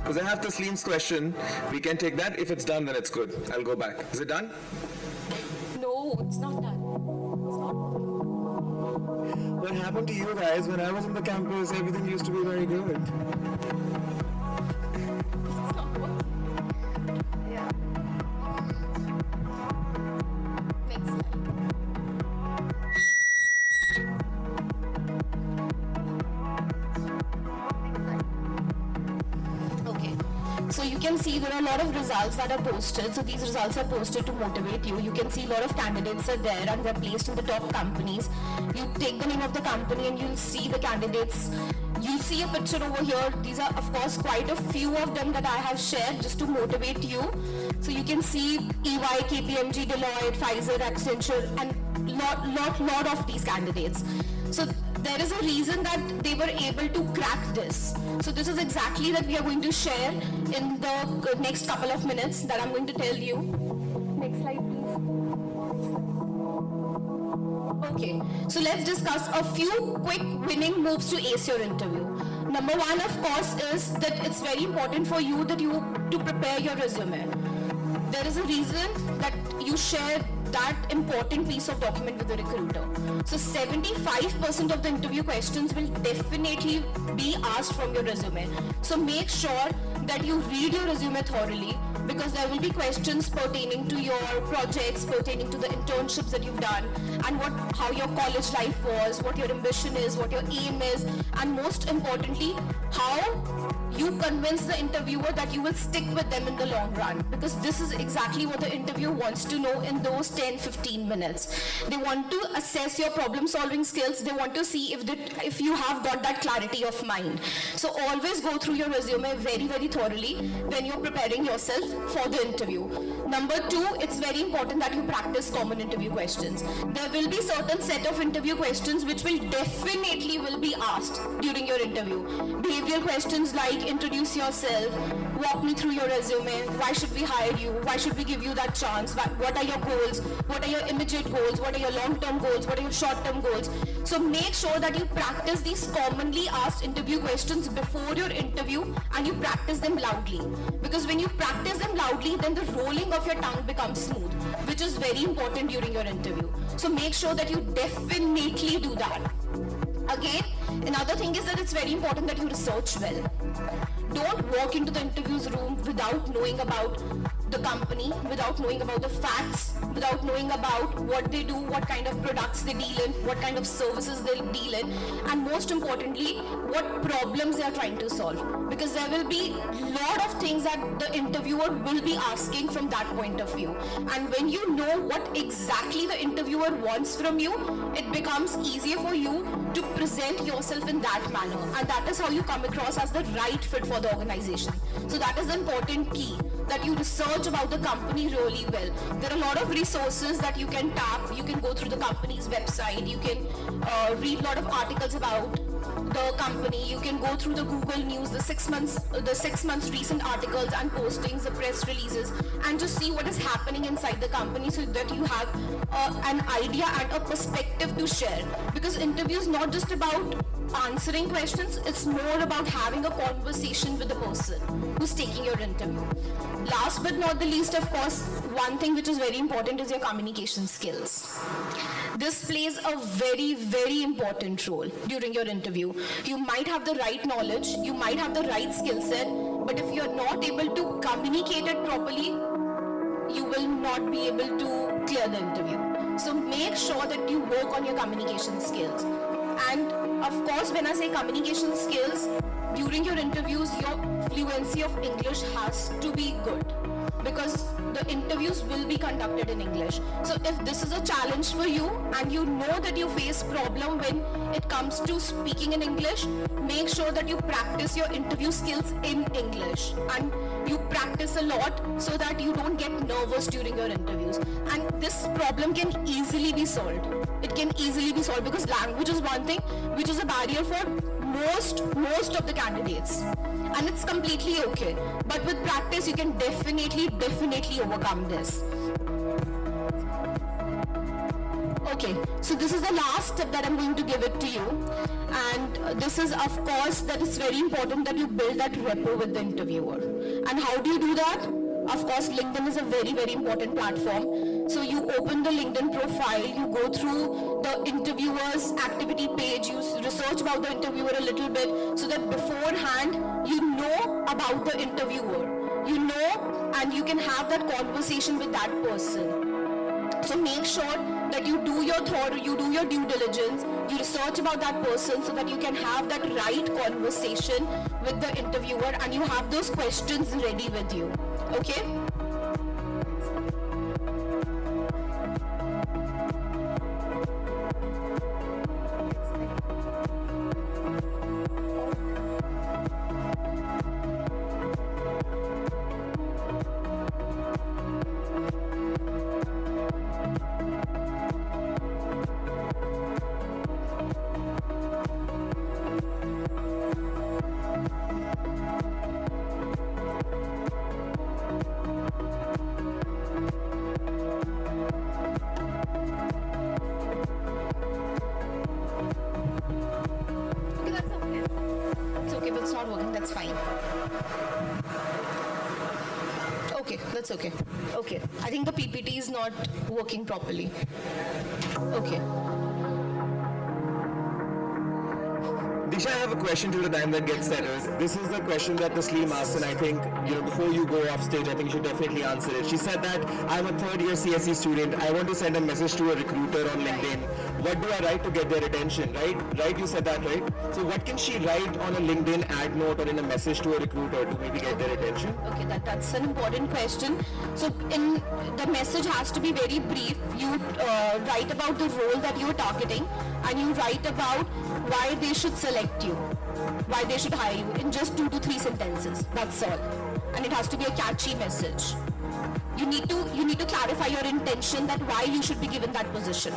Because I have Tasleem's question. We can take that. If it's done, then it's good. I'll go back. Is it done? No, it's not done. What happened to you guys? When I was on the campus, everything used to be very good. Yeah. Next slide. Okay. So you can see there are a lot of results that are posted. So these results are posted to motivate you. You can see a lot of candidates are there and they're placed in the top companies. You take the name of the company and you'll see the candidates. You'll see a picture over here. These are of course quite a few of them that I have shared just to motivate you. So you can see EY, KPMG, Deloitte, Pfizer, Accenture, and lot of these candidates. So there is a reason that they were able to crack this. So this is exactly that we are going to share in the next couple of minutes that I'm going to tell you. Next slide, please. Okay, so let's discuss a few quick winning moves to ace your interview. Number one, of course, is that it's very important for you that to prepare your resume. There is a reason that you share that important piece of document with the recruiter. So 75% of the interview questions will definitely be asked from your resume. So make sure that you read your resume thoroughly, because there will be questions pertaining to your projects, pertaining to the internships that you've done, and how your college life was, what your ambition is, what your aim is, and most importantly, how you convince the interviewer that you will stick with them in the long run, because this is exactly what the interviewer wants to know in those 10-15 minutes. They want to assess your problem solving skills. They want to see if you have got that clarity of mind. So always go through your resume very, very thoroughly when you're preparing yourself for the interview. Number two, it's very important that you practice common interview questions. There will be certain set of interview questions which will definitely be asked during your interview. Behavioral questions like introduce yourself, walk me through your resume, why should we hire you, why should we give you that chance, what are your goals, what are your immediate goals, what are your long-term goals, what are your short-term goals. So make sure that you practice these commonly asked interview questions before your interview, and you practice them loudly, because when you practice them loudly, then the rolling of your tongue becomes smooth, which is very important during your interview. So make sure that you definitely do that. Again, another thing is that it's very important that you research well. Don't walk into the interviews room without knowing about the company, without knowing about the facts, without knowing about what they do, what kind of products they deal in, what kind of services they deal in, and most importantly, what problems they are trying to solve. Because there will be a lot of things that the interviewer will be asking from that point of view. And when you know what exactly the interviewer wants from you, it becomes easier for you to present yourself in that manner. And that is how you come across as the right fit for the organization. So that is the important key, that you research about the company really well. There are a lot of resources that you can tap. You can go through the company's website. You can read a lot of articles about the company. You can go through the Google News, the 6 months recent articles and postings, the press releases, and just see what is happening inside the company so that you have an idea and a perspective to share. Because interview is not just about answering questions, it's more about having a conversation with the person who's taking your interview. Last but not the least, of course, one thing which is very important is your communication skills. This plays a very, very important role during your interview. You might have the right knowledge, you might have the right skill set, but if you're not able to communicate it properly, you will not be able to clear the interview. So make sure that you work on your communication skills. And of course, when I say communication skills, during your interviews, your fluency of English has to be good, because the interviews will be conducted in English. So if this is a challenge for you and you know that you face problem when it comes to speaking in English, make sure that you practice your interview skills in English and you practice a lot so that you don't get nervous during your interviews. And this problem can easily be solved. It can easily be solved because language is one thing which is a barrier for most of the candidates, and it's completely okay. But with practice, you can definitely overcome this. Okay, so this is the last tip that I'm going to give it to you, and this is, of course, that it's very important that you build that rapport with the interviewer. And how do you do that? Of course, LinkedIn is a very, very important platform. So you open the LinkedIn profile, you go through the interviewer's activity page, you research about the interviewer a little bit so that beforehand you know about the interviewer. You know, and you can have that conversation with that person. So make sure that you do your due diligence, you research about that person so that you can have that right conversation with the interviewer and you have those questions ready with you. Okay? That's fine. Okay, that's okay. Okay, I think the PPT is not working properly. Okay. Disha, I have a question till the time that gets settled. This is the question that Tasleem asked, and I think, before you go off stage, I think you should definitely answer it. She said that I'm a third-year CSE student. I want to send a message to a recruiter on LinkedIn. What do I write to get their attention, right? Right, you said that, right? So what can she write on a LinkedIn ad note or in a message to a recruiter to maybe get their attention? Okay, that's an important question. So in the message has to be very brief. You write about the role that you're targeting and you write about why they should select you, why they should hire you in just 2 to 3 sentences. That's all. And it has to be a catchy message. You need to clarify your intention that why you should be given that position.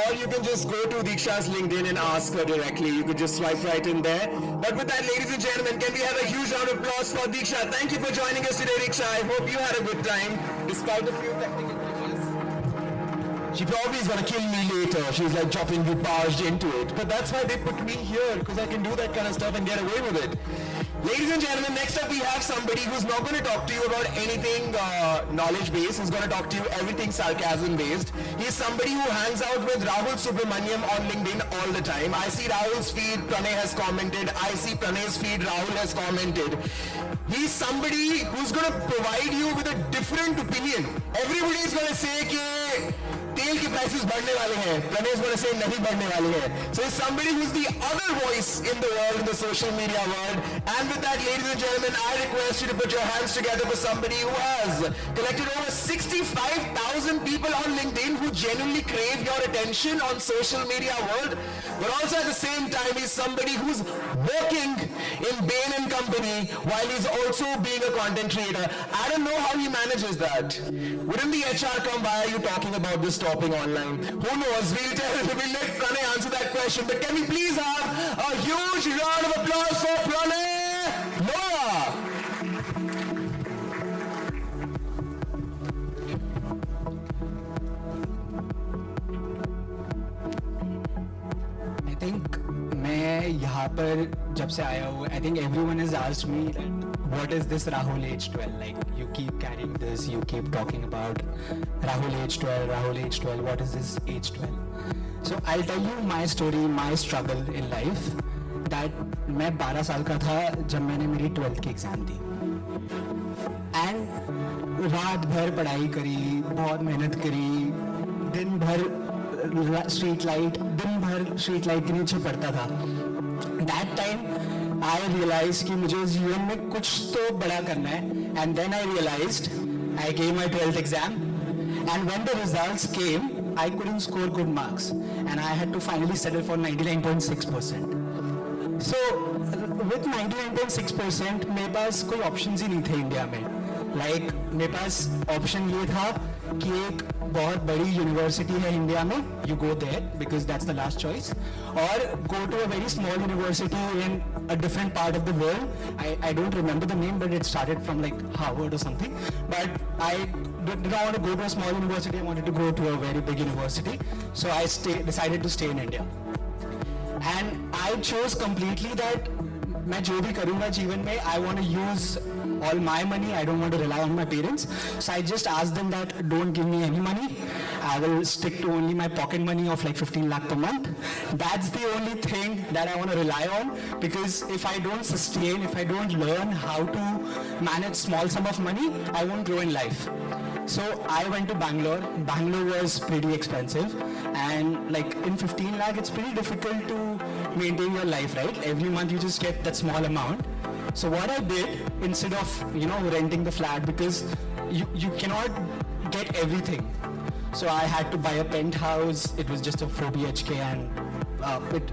Or you can just go to Diksha's LinkedIn and ask her directly. You could just swipe right in there. But with that, ladies and gentlemen, can we have a huge round of applause for Diksha? Thank you for joining us today, Diksha. I hope you had a good time, despite a few technical glitches. She probably is gonna kill me later. She's like dropping you barged into it. But that's why they put me here, because I can do that kind of stuff and get away with it. Ladies and gentlemen, next up we have somebody who's not going to talk to you about anything knowledge-based. He's going to talk to you everything sarcasm-based. He's somebody who hangs out with Rahul Subramaniam on LinkedIn all the time. I see Rahul's feed, Pranay has commented. I see Pranay's feed, Rahul has commented. He's somebody who's going to provide you with a different opinion. Everybody is going to say that तेल के prices बढ़ने वाले हैं. Pranay is going to say नहीं बढ़ने वाले हैं. So he's somebody who's the other voice in the world, in the social media world. And with that, ladies and gentlemen, I request you to put your hands together for somebody who has collected over 65,000 people on LinkedIn who genuinely crave your attention on social media world. But also at the same time, he's somebody who's working in Bain & Company while he's also being a content creator. I don't know how he manages that. Wouldn't the HR come, why are you talking about this stopping online? Who knows? We'll let Pranay answer that question. But can we please have a huge round of applause for Pranay Noah? I think मैं यहाँ पर जब से आया हूँ, I think everyone has asked me that what is this Rahul age 12? Like you keep carrying this, you keep talking about Rahul age 12, Rahul age 12. What is this age 12? So I'll tell you my story, my struggle in life. That मैं 12 साल का था जब मैंने मेरी 12th की exam the. And रात भर पढ़ाई करी, बहुत मेहनत करी, दिन भर स्ट्रीट लाइट के नीचे पड़ता था. दैट टाइम आई रियलाइज कि मुझे जीवन में कुछ तो बड़ा करना है. And then I realised I gave my 12th exam and when the results came I couldn't score good marks and I had to finally settle for 99.6%. So with 99.6% मेरे पास कोई ऑप्शंस ही नहीं थे इंडिया में. लाइक मेरे पास option ये था कि एक बहुत बड़ी यूनिवर्सिटी है इंडिया में, you go there because that's the last choice, और go to a very small university in a different part of the world. I don't remember the name but it started from like Harvard और something, but I did not want to go to a small university. I wanted to go to a very big university, so I decided to stay in India. And I chose completely that मैं जो भी करूँगा जीवन में, I want to use all my money. I don't want to rely on my parents. So I just asked them that don't give me any money. I will stick to only my pocket money of like 15 lakh per month. That's the only thing that I want to rely on, because if I don't sustain, if I don't learn how to manage small sum of money, I won't grow in life. So I went to Bangalore. Bangalore was pretty expensive, and like in 15 lakh, it's pretty difficult to maintain your life, right? Every month you just get that small amount. So what I did, instead of renting the flat, because you cannot get everything. So I had to buy a penthouse. It was just a 4 BHK and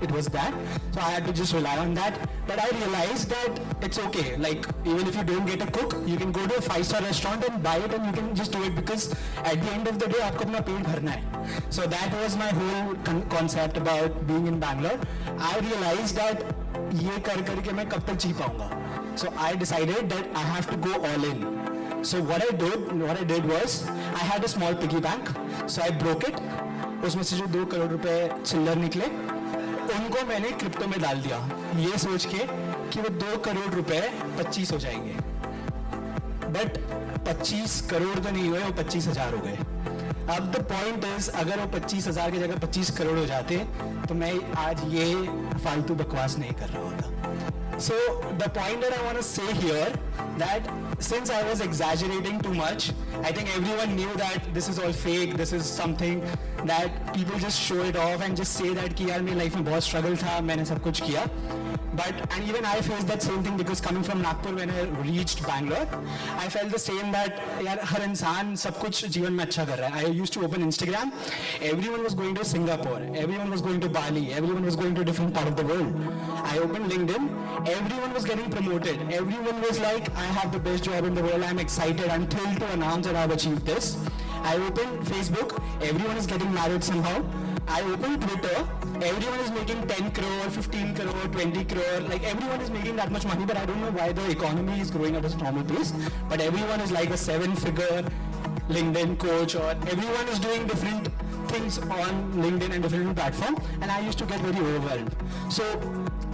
it was that. So I had to just rely on that. But I realized that it's okay. Like even if you don't get a cook, you can go to a 5-star restaurant and buy it and you can just do it, because at the end of the day आपको अपना पेट भरना है. So that was my whole concept about being in Bangalore. I realized that ये कर करके मैं कब तक जी पाऊंगा. So I decided that I have to go all in. So what I did was I had a small piggy bank. So I broke it. उसमें से जो 2 करोड़ रुपए चिल्लर निकले, उनको मैंने क्रिप्टो में डाल दिया, ये सोच के कि वो 2 करोड़ रुपए 25 हो जाएंगे. बट 25 करोड़ तो नहीं हुए, वो 25,000 हो गए. अब द पॉइंट इज, अगर वो 25,000 की जगह 25 करोड़ हो जाते तो मैं आज ये फालतू बकवास नहीं कर रहा होता. So the point that I want to say here, that since I was exaggerating too much, I think everyone knew that this is all fake, this is something that people just show it off and just say that कि यार मेरी life में बहुत struggle था, मैंने सब कुछ किया. And even I faced that same thing, because coming from Nagpur, when I reached Bangalore, I felt the same that यार हर इंसान सब कुछ जीवन में अच्छा कर रहा है. I used to open Instagram, everyone was going to Singapore, everyone was going to Bali, everyone was going to a different part of the world. I opened LinkedIn, everyone was getting promoted, everyone was like, I have the best job in the world, I'm excited, I'm thrilled to announce that I've achieved this. I opened Facebook, everyone is getting married somehow. I opened Twitter, everyone is making 10 crore, 15 crore, 20 crore, like everyone is making that much money, but I don't know why the economy is growing at a normal pace, but everyone is like a 7-figure LinkedIn coach, or everyone is doing different things on LinkedIn and different platforms, and I used to get very overwhelmed. So,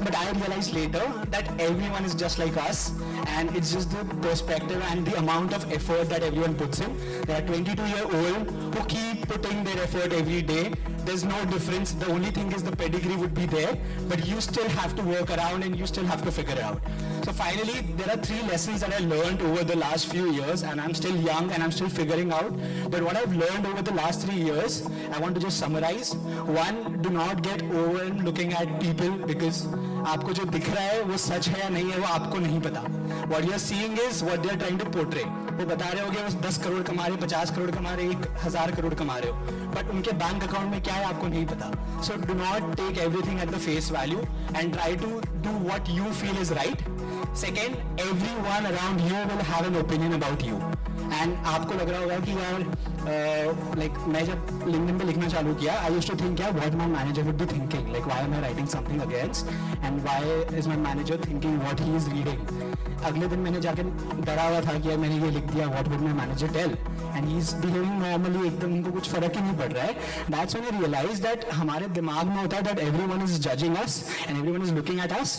but I realized later that everyone is just like us, and it's just the perspective and the amount of effort that everyone puts in. There are 22-year-old who keep putting their effort every day. There's no difference. The only thing is the pedigree would be there, but you still have to work around and you still have to figure it out. So finally, there are 3 lessons that I learned over the last few years, and I'm still young and I'm still figuring out. But what I've learned over the last 3 years, I want to just summarize. 1, do not get overwhelmed looking at people, because आपको जो दिख रहा है वो सच है या नहीं है वो आपको नहीं पता. What you're seeing is what they're trying to portray. वो बता रहे होगे वो 10 करोड़ कमा रहे, 50 करोड़ कमा रहे, 1,000 करोड़ कमा रहे हो, बट उनके बैंक अकाउंट में क्या है आपको नहीं पता. So do not take everything at the face value and try to do what you feel is right. Second, everyone around you will have an opinion about you. And आपको लग रहा होगा कि यार like मैं जब LinkedIn पे लिखना चालू किया, I used to think yeah, what my manager would be thinking, like why am I writing something against, and why is my manager thinking what he is reading. अगले दिन मैंने जाके डरा हुआ था कि यार मैंने ये लिख दिया, what would my manager tell, and he is behaving normally, एकदम उनको कुछ फर्क ही नहीं पड़ रहा है. That's when I realized that हमारे दिमाग में होता है that everyone is judging us and everyone is looking at us,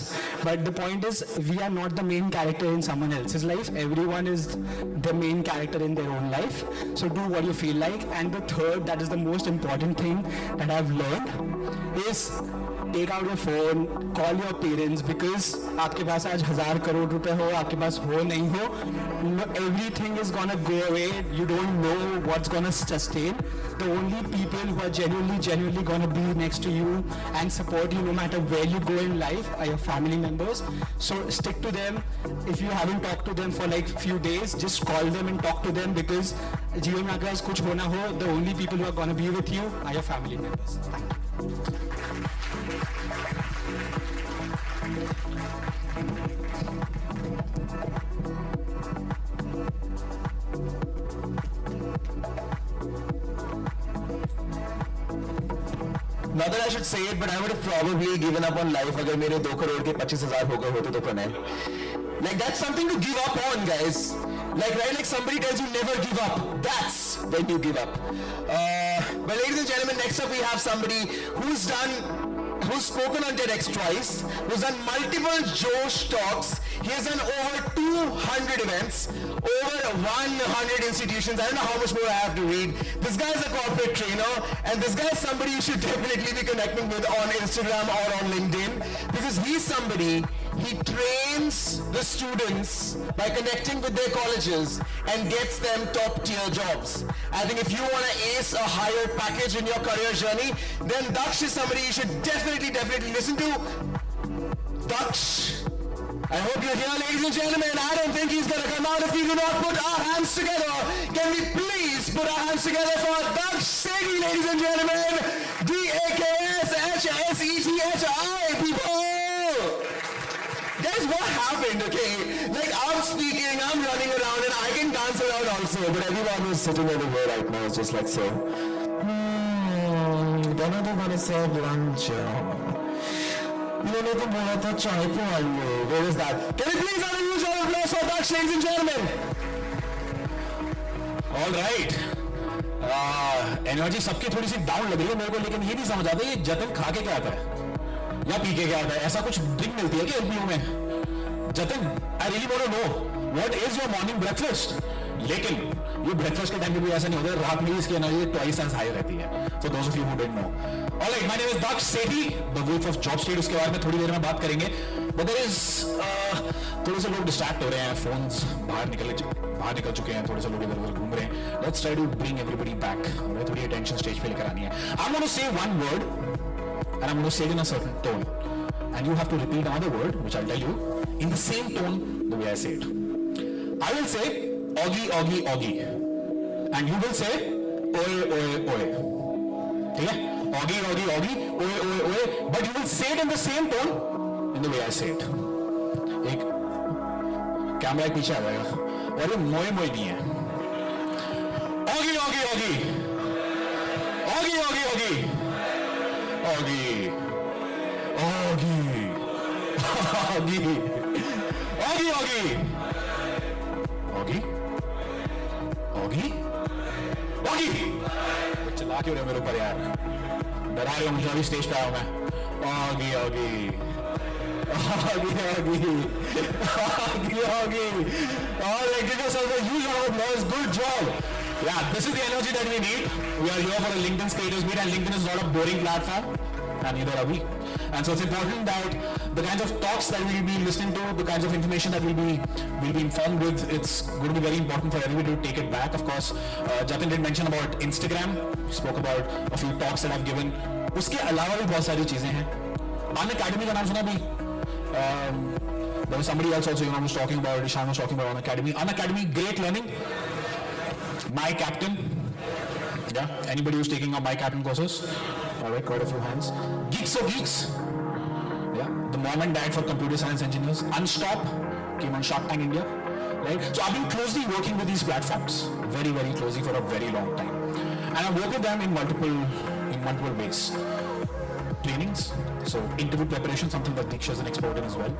but the point is we are not the main character in someone else's life. Everyone is the main character in their own life. So do what you feel like. And the third, that is the most important thing that I've learned, is take out your phone, call your parents, because आपके पास आज 1000 करोड़ रुपए हो, आपके पास हो नहीं हो, everything is gonna go away. You don't know what's gonna sustain. The only people who are genuinely gonna be next to you and support you no matter where you go in life are your family members. So stick to them. If you haven't talked to them for like few days, just call them and talk to them, because जीवन में अगर कुछ होना हो, the only people who are gonna be with you are your family members. Thank you. Not that I should say it, but I would have probably given up on life अगर मेरे 2 करोड़ के 25,000 हो गए होते तो Pranay. Like that's something to give up on, guys. Like right, like somebody tells you never give up. That's when you give up. But ladies and gentlemen, next up we have somebody who's spoken on TEDx twice, who's done multiple Josh talks. He has done over 200 events, over 100 institutions. I don't know how much more I have to read. This guy is a corporate trainer, and this guy is somebody you should definitely be connecting with on Instagram or on LinkedIn, because he's somebody, he trains the students by connecting with their colleges and gets them top tier jobs. I think if you want to ace a higher package in your career journey, then Daksh is somebody you should definitely listen to. Daksh, I hope you're here, ladies and gentlemen. I don't think he's going to come out if we do not put our hands together. Can we please put our hands together for Daksh Sethi, ladies and gentlemen? DAKSHSETHI, people! Guys, what happened, okay? Like, I'm speaking, I'm running around, and I can dance around also, but everyone who's sitting over here right now is just like so. When are they going to serve lunch? मैंने तो बोला था चाय पे आइए. Where is that? Can you please have a huge round of applause for Daksh, ladies and gentlemen? All right. Energy सबकी थोड़ी सी down लग रही है मेरे को, लेकिन ये नहीं समझ आता ये जतन खा के क्या आता है या पी के क्या आता है. ऐसा कुछ ड्रिंक मिलती है क्या एलपीयू में? Jatan, I really want to know what is your morning breakfast. लेकिन ये ब्रेकफास्ट के टाइम पे भी ऐसा नहीं होता, रात में इसकी एनर्जी ट्वाइस एज हाई रहती है. So those of you who didn't know, alright, my name is Daksh Sethi, the wolf of job street. उसके बारे में थोड़ी देर में बात करेंगे, बट देयर इज थोड़े से लोग डिस्ट्रैक्ट हो रहे हैं, फोन्स बाहर निकल चुके हैं, थोड़े से लोग इधर उधर घूम रहे हैं. Let's try to bring everybody back. हमें थोड़ी अटेंशन स्टेज पे लेकर आनी है. I am going to say one word and I am going to say it in a certain tone, and you have to repeat another word which I will tell you in the same tone the way I say it. I will say oggy oggy oggy and you will say oe oe oe. ठीक है? Oggy oggy oggy oe oe oe, but you will say it in the same tone in the way I say it. एक camera पीछे आ जाएगा और ये मोए मोए नहीं है. oggy oggy oggy oggy oggy oggy oggy oggy oggy oggy oggy Oggy? Oggy? Oggy! चिल्ला क्यों रहे हो मेरे ऊपर यार? डरा रहे हो मुझे, अभी स्टेज पे आया हूं मैं. Oggy, oggy. Oggy, oggy. Oggy, oggy. All right, give yourself a huge round of applause. Good job. Yeah, this is the energy that we need. We are here for a LinkedIn creators meet, and LinkedIn is not a boring platform, and neither are we. And so it's important that the kinds of talks that we'll be listening to, the kinds of information that we'll be informed with, it's going to be very important for everybody to take it back. Of course, Jatin did mention about Instagram. He spoke about a few talks that I've given. उसके अलावा भी बहुत सारी चीजें हैं. Unacademy का नाम सुना भी? There was somebody else also, was talking about, Ishan was talking about Unacademy. Unacademy, great learning. My Captain. Yeah, anybody who's taking up My Captain courses? All right, quite a few hands. Geeks or Geeks? Yeah, the mom and dad for computer science engineers. Unstop came on Shark Tank India. right? So I've been closely working with these platforms, very, very closely for a very long time. And I work with them in multiple ways. Trainings, so interview preparation, something that Diksha is an expert in as well.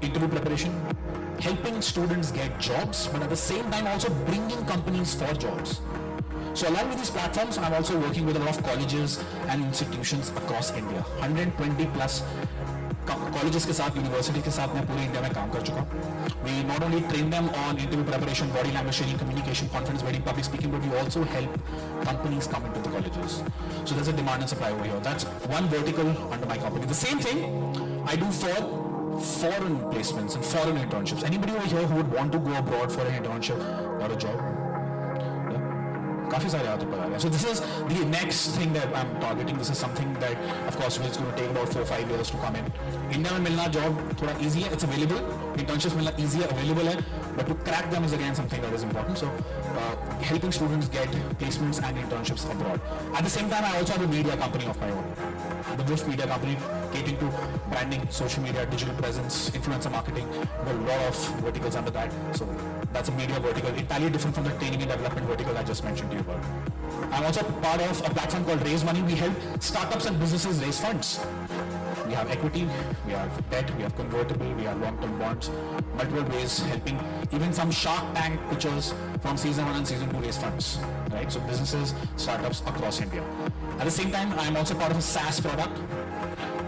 Interview preparation, helping students get jobs, but at the same time also bringing companies for jobs. So along with these platforms, I'm also working with a lot of colleges and institutions across India. 120 plus colleges के साथ, universities के साथ मैं पूरे India में काम कर चुका हूँ. We not only train them on interview preparation, body language training, communication, confidence building, public speaking, but we also help companies come into the colleges. So there's a demand and supply over here. That's one vertical under my company. The same thing I do for foreign placements and foreign internships. Anybody over here who would want to go abroad for an internship or a job? काफी सारे आते पर आ रहे हैं. So this is the next thing that I'm targeting. This is something that, of course, it's going to take about 4-5 years to come in. India में मिलना job थोड़ा easy है, it's available. Internships मिलना easy है, available है, but to crack them is again something that is important. So helping students get placements and internships abroad. At the same time, I also have a media company of my own. The Bush Media Company, catering to branding, social media, digital presence, influencer marketing. There are a lot of verticals under that. So that's a media vertical, entirely different from the training and development vertical I just mentioned to you about. I'm also part of a platform called Raise Money. We help startups and businesses raise funds. We have equity, we have debt, we have convertible, we have long-term bonds, multiple ways helping even some Shark Tank pitchers from season 1 and season 2 raise funds, right? So businesses, startups across India. At the same time, I am also part of a SaaS product,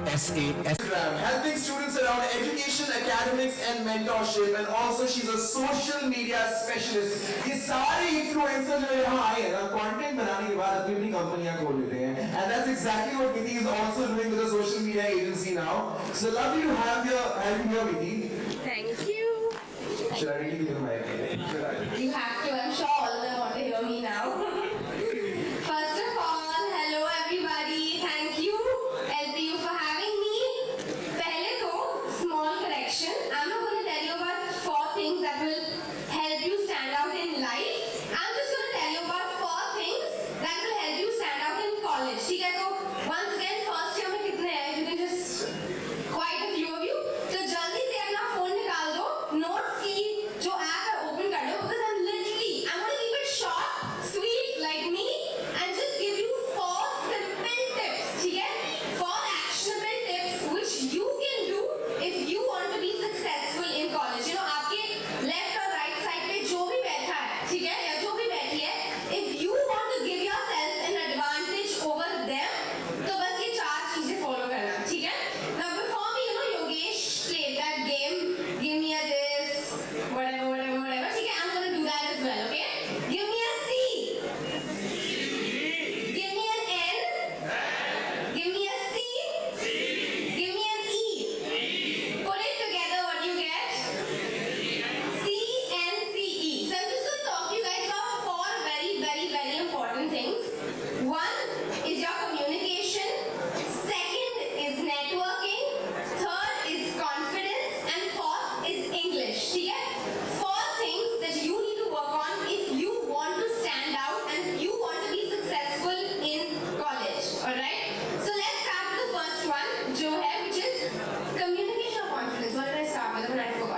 SAS. Helping students around education, academics and mentorship, and also she's a social media specialist. ये सारे influencers जो यहाँ आए हैं ना, content बनाने के बाद अपनी अपनी कंपनियां खोल लेते हैं, and that's exactly what Niti is also doing with a social media agency now. So lovely to have you here, Niti. Thank you. Should I really give the mic? You have to. I'm sure all of them want to hear me now. First of all, hello everybody. Thank you, LPU, for having me. पहले तो small correction. I'm not going to tell you about 4 things that will help you stand out in life. I'm just going to tell you about 4 things that will help you stand out in college. ठीक है? तो once again, first year में कितने हैं? You can just quite a few of you. तो जल्दी से अपना phone निकाल दो. Notes की जो app है open कर दो, because I'm going to keep it short, sweet like me, and just give you 4 simple tips. ठीक है? 4 actionable tips which you can do if you want to be successful in college. You know, आपके left और right side पे जो भी बैठा है, ठीक है, या जो भी बैठी है, if you want to give yourself an advantage over them, तो बस ये 4 चीजें follow करना, ठीक है? Now before me, you know, Yogesh played that game, give me a this, whatever, ठीक है? I'm gonna do that as well, okay? Give me a C. Give me an N. Give me a C. Give me an E. Put it together, what do you get? CNCE. So I'm just going to talk to you guys about 4 very, very, very important things. 1 is your communication. 2nd is networking. 3rd is confidence. And 4th is English. ठीक है? 4 things that you need to work on if you want to stand out and you want to be successful in college. Alright? So let's start with the first one, जो है, which is communication or confidence. What did I start with? I forgot.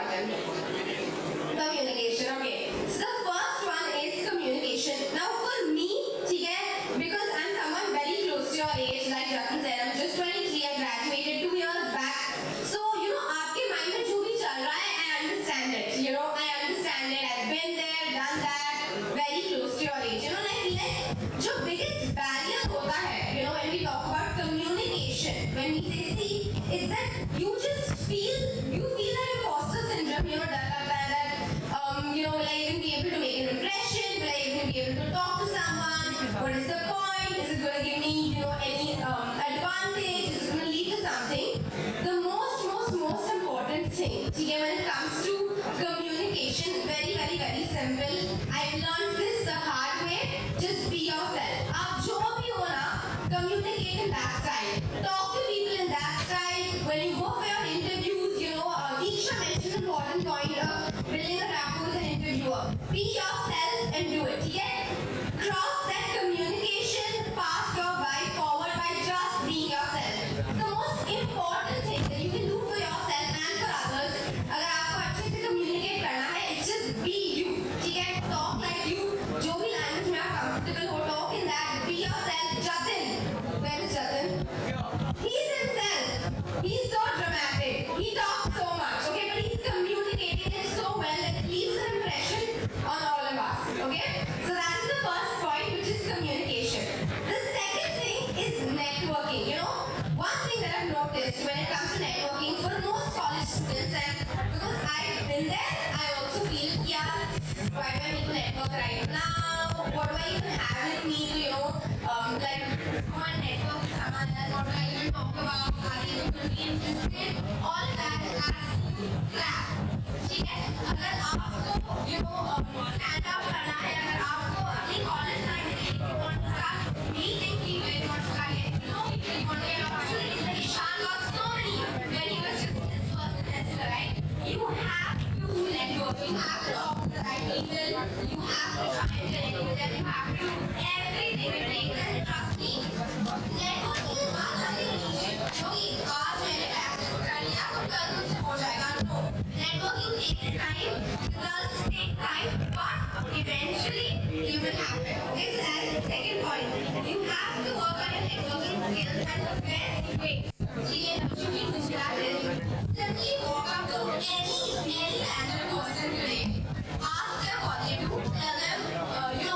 Communication, okay. So the first one is communication. Now for me, ठीक है, because I'm someone very close to your age, like Ratan said, I'm just 23, I graduated 2 years back. So, you know, आपके mind में जो भी चल रहा है, I understand it. You know, I understand it. I've been there, done that, very close to your age. You know, and I feel like जो biggest barrier होता है, you know, when we talk about communication, when we say see, is that you feel that imposter syndrome, you know, that you know, will I even be able to make an impression? Will I even be able to talk to someone? What is the point? Is it going to give me, you know, any advantage? Is it going to lead to something? The most important thing, ठीक है, when it comes to communication, very, very, very simple. I've learned this the hard way. Just be yourself. आप जो भी हो ना, communicate in that style. Talk to people in that style. When you go for your interviews, you know, Diksha mentioned an important point of building a rapport with an interviewer. Be yourself and do it, ठीक है? Cross that communication path or by forward by just being yourself. The most important thing that you can do for yourself and for others, अगर आपको अच्छे से communicate करना है, it's just be Okay, now what do I even have in me to, like, go and network with someone else? What do I even talk about? Are they even going to be interested? All of that is absolute crap. ठीक है? अगर आपको, stand up करना है, अगर आपको अपनी college life में you want to start meeting people, you want to start getting to know people, you want to get opportunities, like Ishan got so many when he was just in his first semester, right? You have to network, you have to talk to the right people, you have to try and connect with them, you have to do everything it takes, and trust me, networking is not something easy. क्योंकि आज मैंने practice कर लिया तो कल मुझसे हो जाएगा, no. Networking takes time, results take time, but eventually you will happen. Okay, so that is the second point. You have to work on your networking skills, and the best way to do that is simply walk up to any random person today. Ask them what they do, tell them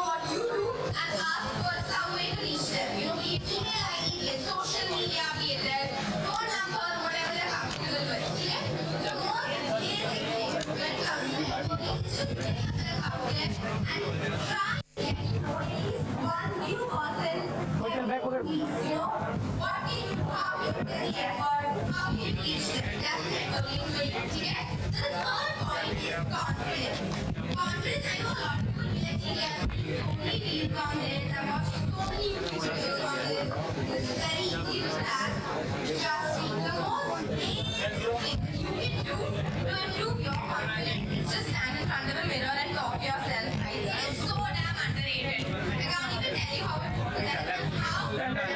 what you do, and ask for some way to reach them. Be it email ID, be it social media, be it their phone number, whatever they're comfortable with. Okay? The most basic thing when it comes to networking is just put yourself out there and try to get to know at least one new person. What can you do? How can you get the effort? How can you reach them? That's networking for you. Okay? The third point is confidence. Confidence, I know a lot of people be like, "Hey, I've seen so many reels on this, I've watched so many YouTube videos on this. This is very easy to start." Trust me, the most basic thing you can do to improve your confidence is just stand in front of a mirror and talk to yourself. Right? It is so damn underrated. I can't even tell you how important that is and how all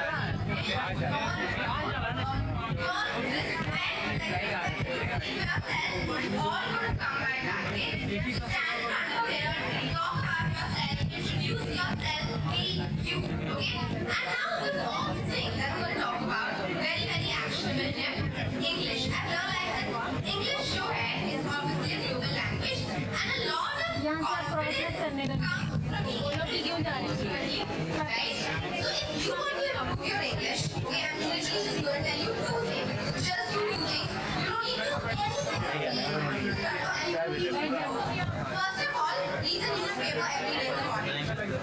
going to come by that. Okay? Stand in front of a mirror, talk about yourself, introduce yourself, be you. Okay? And now the fourth thing that I'm going to talk about, very, very actionable tip, English. I've realized that English जो है is obviously a global language, and a lot of confidence comes from English. Right? So if you want to improve your English, okay, I'm literally just going to tell you two things. Just do two things. You don't need to do anything. First of all, read the newspaper every day in the morning.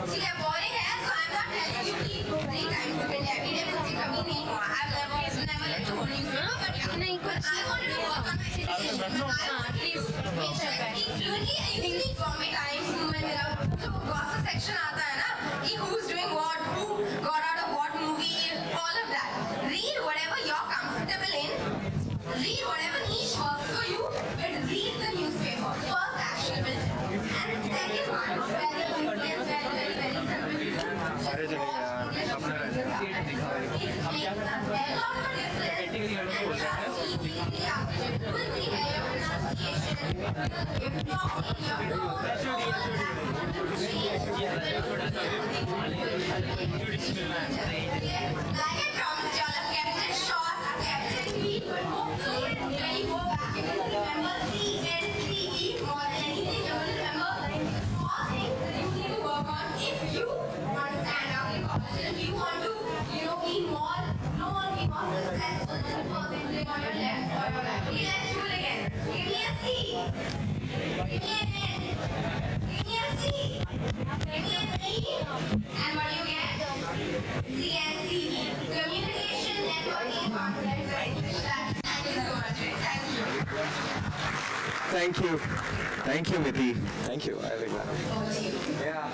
ठीक है, boring है, so I'm not telling you to read 3 times a day every day. मुझसे कभी नहीं हुआ. I've never read the whole newspaper, but yeah. But I wanted to work on my citizenship. I want to speak fluently and you speak from my times. जो gossip section आता है ना, कि who's doing what, who got out of what movie, all of that. Read whatever you're comfortable in. Read whatever niche works for you, but read the newspaper. First actionable tip. And the second one, very easy and very simple. Just watch English videos. It makes a hell of a difference. And just easily applicable है, your pronunciation, your talking, your tone, all of that. Like I promised y'all, I've kept it short, I've kept it sweet, but hopefully when you go back, you will remember CNCE more than anything. You will remember small things that you need to work on if you want to stand out in college. If you want to, be more known, be more successful than the person sitting on your left or your right. Okay, let's do it again. Give me a C. Give me an N. Give me a C. Give me an E. And what do you get? CNCE. Communication, networking, confidence, and English. Thank you so much. Thank you. Thank you. Thank you, Miti. Thank you. I like that. Yeah.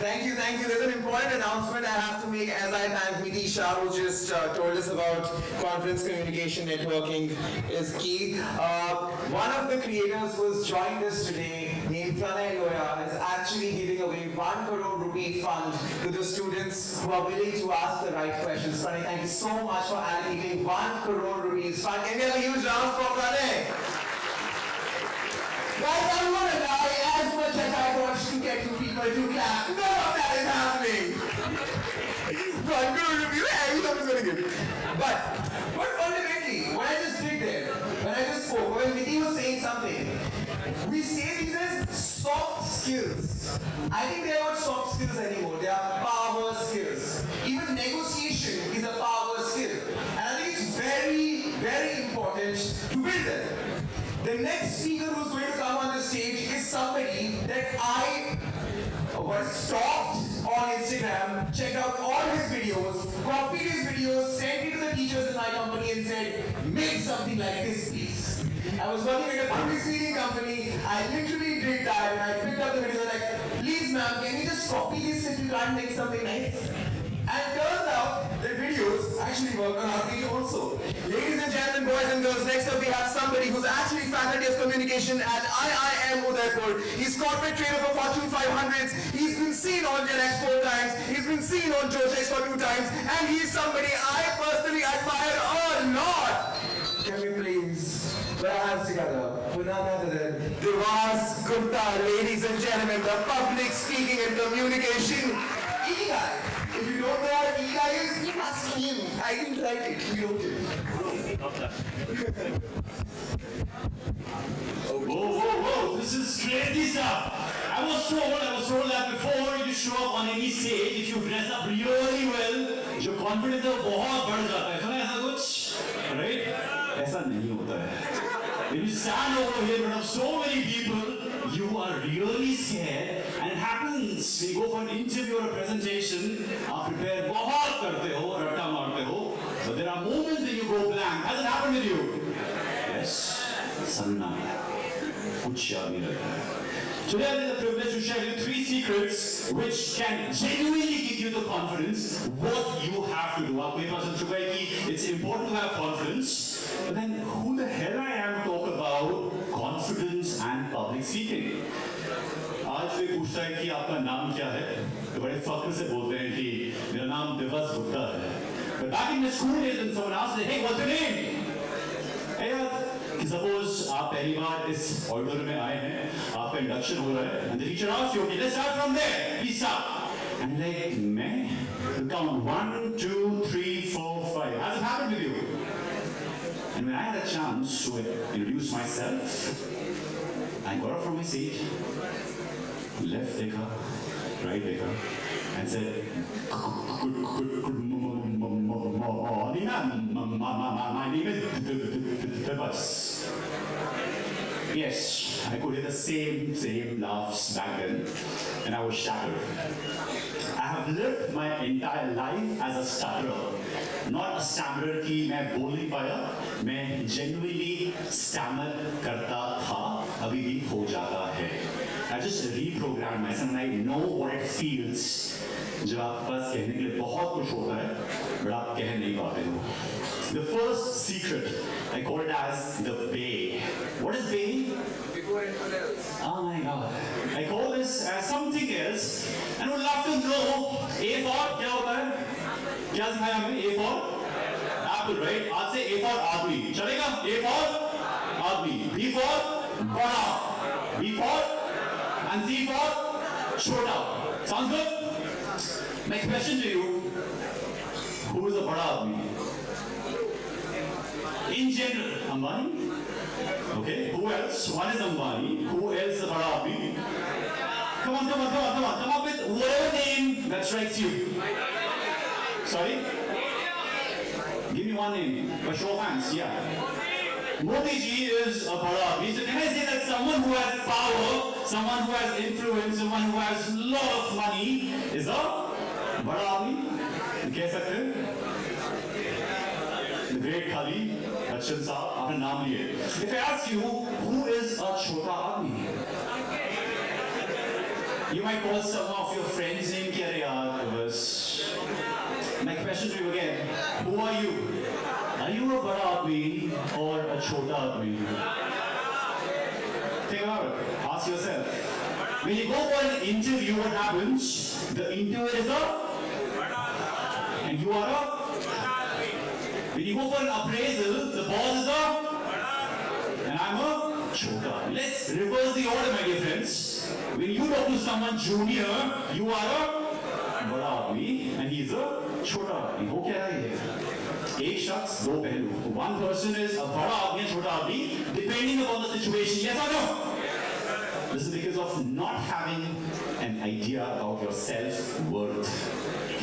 Thank you. There's an important announcement I have to make as I thank Miti Shah, who just told us about conference communication networking is key. One of the creators who has joined us today, named Pranay Loya, is actually giving away 1 crore rupee fund to the students who are willing to ask the right questions. Pranay, thank you so much for allocating 1 crore rupees fund. Can we have a huge round for Pranay? Guys, I'm gonna lie, as much as I want to get you people to clap, none of that is happening. God, someone's gonna give it. But fundamentally, what I just did there, when I just spoke, when Miti was saying something, we say these as soft skills. I think they are not soft skills anymore, they are power skills. Even negotiation is a power skill. And I think it's very, very important to build them. The next speaker who's going to come on the stage is somebody that I was stalked on Instagram, checked out all his videos, copied his videos, sent it to the teachers in my company and said, make something like this, please. I was working at a public speaking company. I literally did that and I picked up the videos like, please ma'am, can you just copy this if you can't make something nice? And turns out the videos actually work on our page also. Ladies and gentlemen, boys and girls, next up we have somebody who's actually faculty of communication at IIM Udaipur. He's corporate trainer for Fortune 500s. He's been seen on Gen X 4 times. He's been seen on Josex for 2 times. And he's somebody I personally admire a lot. Can we please put our hands together for none other than Devas Gupta, ladies and gentlemen, the public speaking and communication EI. If you don't know what EI is, you must him. I didn't write it, he wrote it. Whoa, this is crazy stuff. I was told that before you show up on any stage, if you dress up really well, your confidence is बहुत बढ़ जाता है. सुना ऐसा कुछ? Right? ऐसा नहीं होता है. When you stand over here in front of so many people, you are really scared, and it happens. You go for an interview or a presentation, आप prepare बहुत करते हो, रट्टा मारते हो, but there are moments when you go blank. Has it happened with you? Yes. Sometimes. कुछ याद नहीं रहता है. Today I have the privilege to share with you 3 secrets which can genuinely give you the confidence what you have to do. आपको ये पता चल चुका है कि it's important to have confidence, but then who the hell I am to talk about confidence and public speaking? आज कोई पूछता है कि आपका नाम क्या है, तो बड़े फख्र से बोलते हैं कि मेरा नाम दिवस गुप्ता है. But back in the school days, when someone asked me, hey, what's your name? Hey, suppose आप पहली बार इस ऑडिटोरियम में आए हैं, आपका इंडक्शन हो रहा है, and the teacher asks you, okay, let's start from there. Please start. And like, मैं count 1, 2, 3, 4, 5. Has it happened with you? And when I had a chance to introduce myself, I got up from my seat, left dekha, right dekha, and said, good morning, my name is Devas. Yes, I could hear the same laughs back then, and I was shattered. I have lived my entire life as a stutterer. Not a stammerer कि मैं बोल नहीं पाया, मैं genuinely stammer करता था, अभी भी हो जाता है. I just reprogrammed myself and I know what it feels जब आपके पास कहने के लिए बहुत कुछ होता है, but आप कह नहीं पाते हो. The first secret, I call it as the bay. What is bay? Before anyone else. Oh my God. I call this as something else, and would love to know A for क्या होता है? क्या सिखाया हमने? A for apple, right? आज से A for आदमी. चलेगा? A for आदमी. B for बड़ा. B for and C for छोटा. Sounds good? My question to you: who is a बड़ा आदमी? In general, Ambani. Okay. Who else? One is Ambani. Who else is a bada aadmi? Come on. Come up with whatever name that strikes you. Sorry? Give me one name. By show of hands, yeah. Modi ji is a bada aadmi. So can I say that someone who has power, someone who has influence, someone who has a lot of money is a bada aadmi? कह सकते हैं? The great Khali. Bachchan Saab, आपने नाम लिए. If I ask you, who is a छोटा आदमी? You might call some of your friends name कि अरे यार बस. My question to you again: who are you? Are you a बड़ा आदमी or a छोटा आदमी? Think about it. Ask yourself. When you go for an interview, what happens? The interviewer is a, and you are a. When you go for an appraisal, the boss is a, and I'm a chota. Let's reverse the order, my dear friends. When you talk to someone junior, you are a bada aadmi, and he's a chota aadmi. वो क्या है ये? एक शख्स दो पहलू. One person is a bada aadmi and chota aadmi, depending upon the situation. Yes or no? This is because of not having an idea about your self-worth.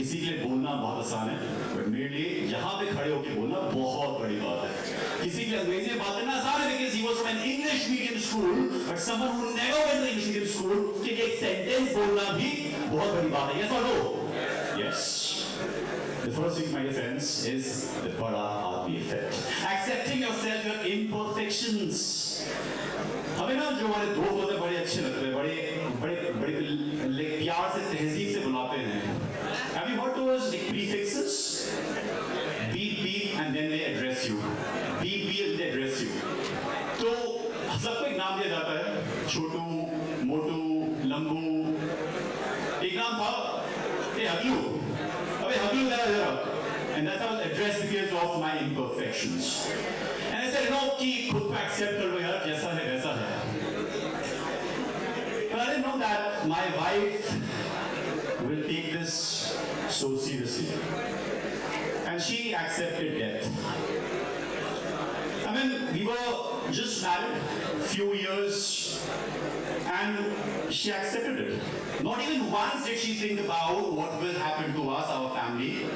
किसी के लिए बोलना बहुत आसान है, but मेरे लिए यहाँ पे खड़े होकर बोलना बहुत बड़ी बात है. किसी के लिए अंग्रेजी में बात करना आसान है because he was from an English medium school, but someone who never went to English medium school के लिए एक sentence बोलना भी बहुत बड़ी बात है, yes or no? Yes. The first thing, my dear friends, is the बड़ा आदमी effect. Accepting yourself, your imperfections. हमें ना जो हमारे दोस्त होते हैं बड़े अच्छे लगते हैं, बड़े प्यार से तहजीब से बुलाते हैं. Have you heard those prefixes? Beep beep and then they address you. Beep beep and they address you. तो सबको एक नाम दिया जाता है, छोटू, मोटू, लंबू. एक नाम था, ए हगलू, अबे हगलू जरा. And that's how I was addressed because of my imperfections. And I said, you know, कि खुद को accept कर लो यार, जैसा है वैसा है. But I didn't know that my wife will take this so seriously. And she accepted death. I mean, we were just married few years and she accepted it. Not even once did she think about what will happen to us, our family.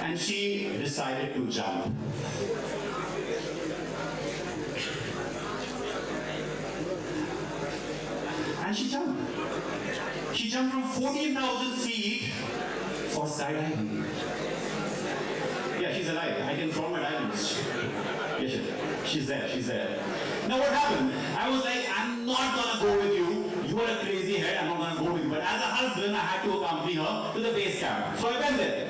And she decided to jump. And she jumped. She jumped from 14,000 feet for skydiving. Yeah, she's alive. I can throw my diamonds. Yes, she's there. Now what happened? I was like, I'm not gonna go with you. You are a crazy head, I'm not gonna go with you. But as a husband, I had to accompany her to the base camp. So I went there.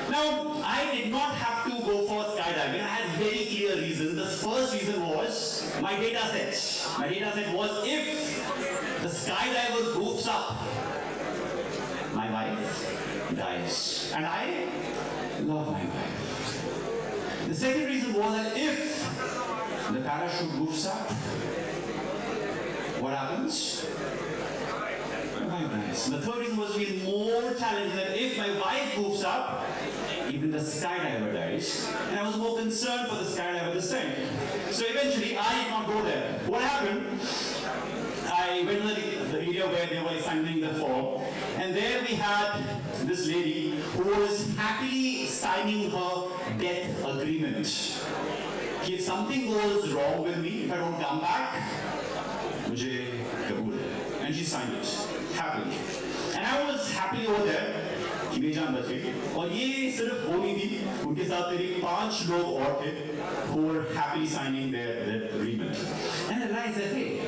Now, I did not have to go for skydiving. I had very clear reasons. The first reason was my data set. My data set was if the skydiver goofs up, my wife dies. And I love my wife. The second reason was that if the parachute goofs up, what happens? My wife dies. The third reason was even more challenging, that if my wife goofs up, even the skydiver dies. And I was more concerned for the skydiver this time. So eventually, I did not go there. What happened? I went to the area where they were signing the form, and there we had this lady who was happily signing her death agreement. If something goes wrong with me, if I don't come back, mujhe kabul hai. And she signed it happily. And I was happily over there. कि मेरी जान बच गई. और ये सिर्फ वो नहीं थी, उनके साथ मेरे 5 लोग और थे who were happily signing their agreement. And I realized that hey,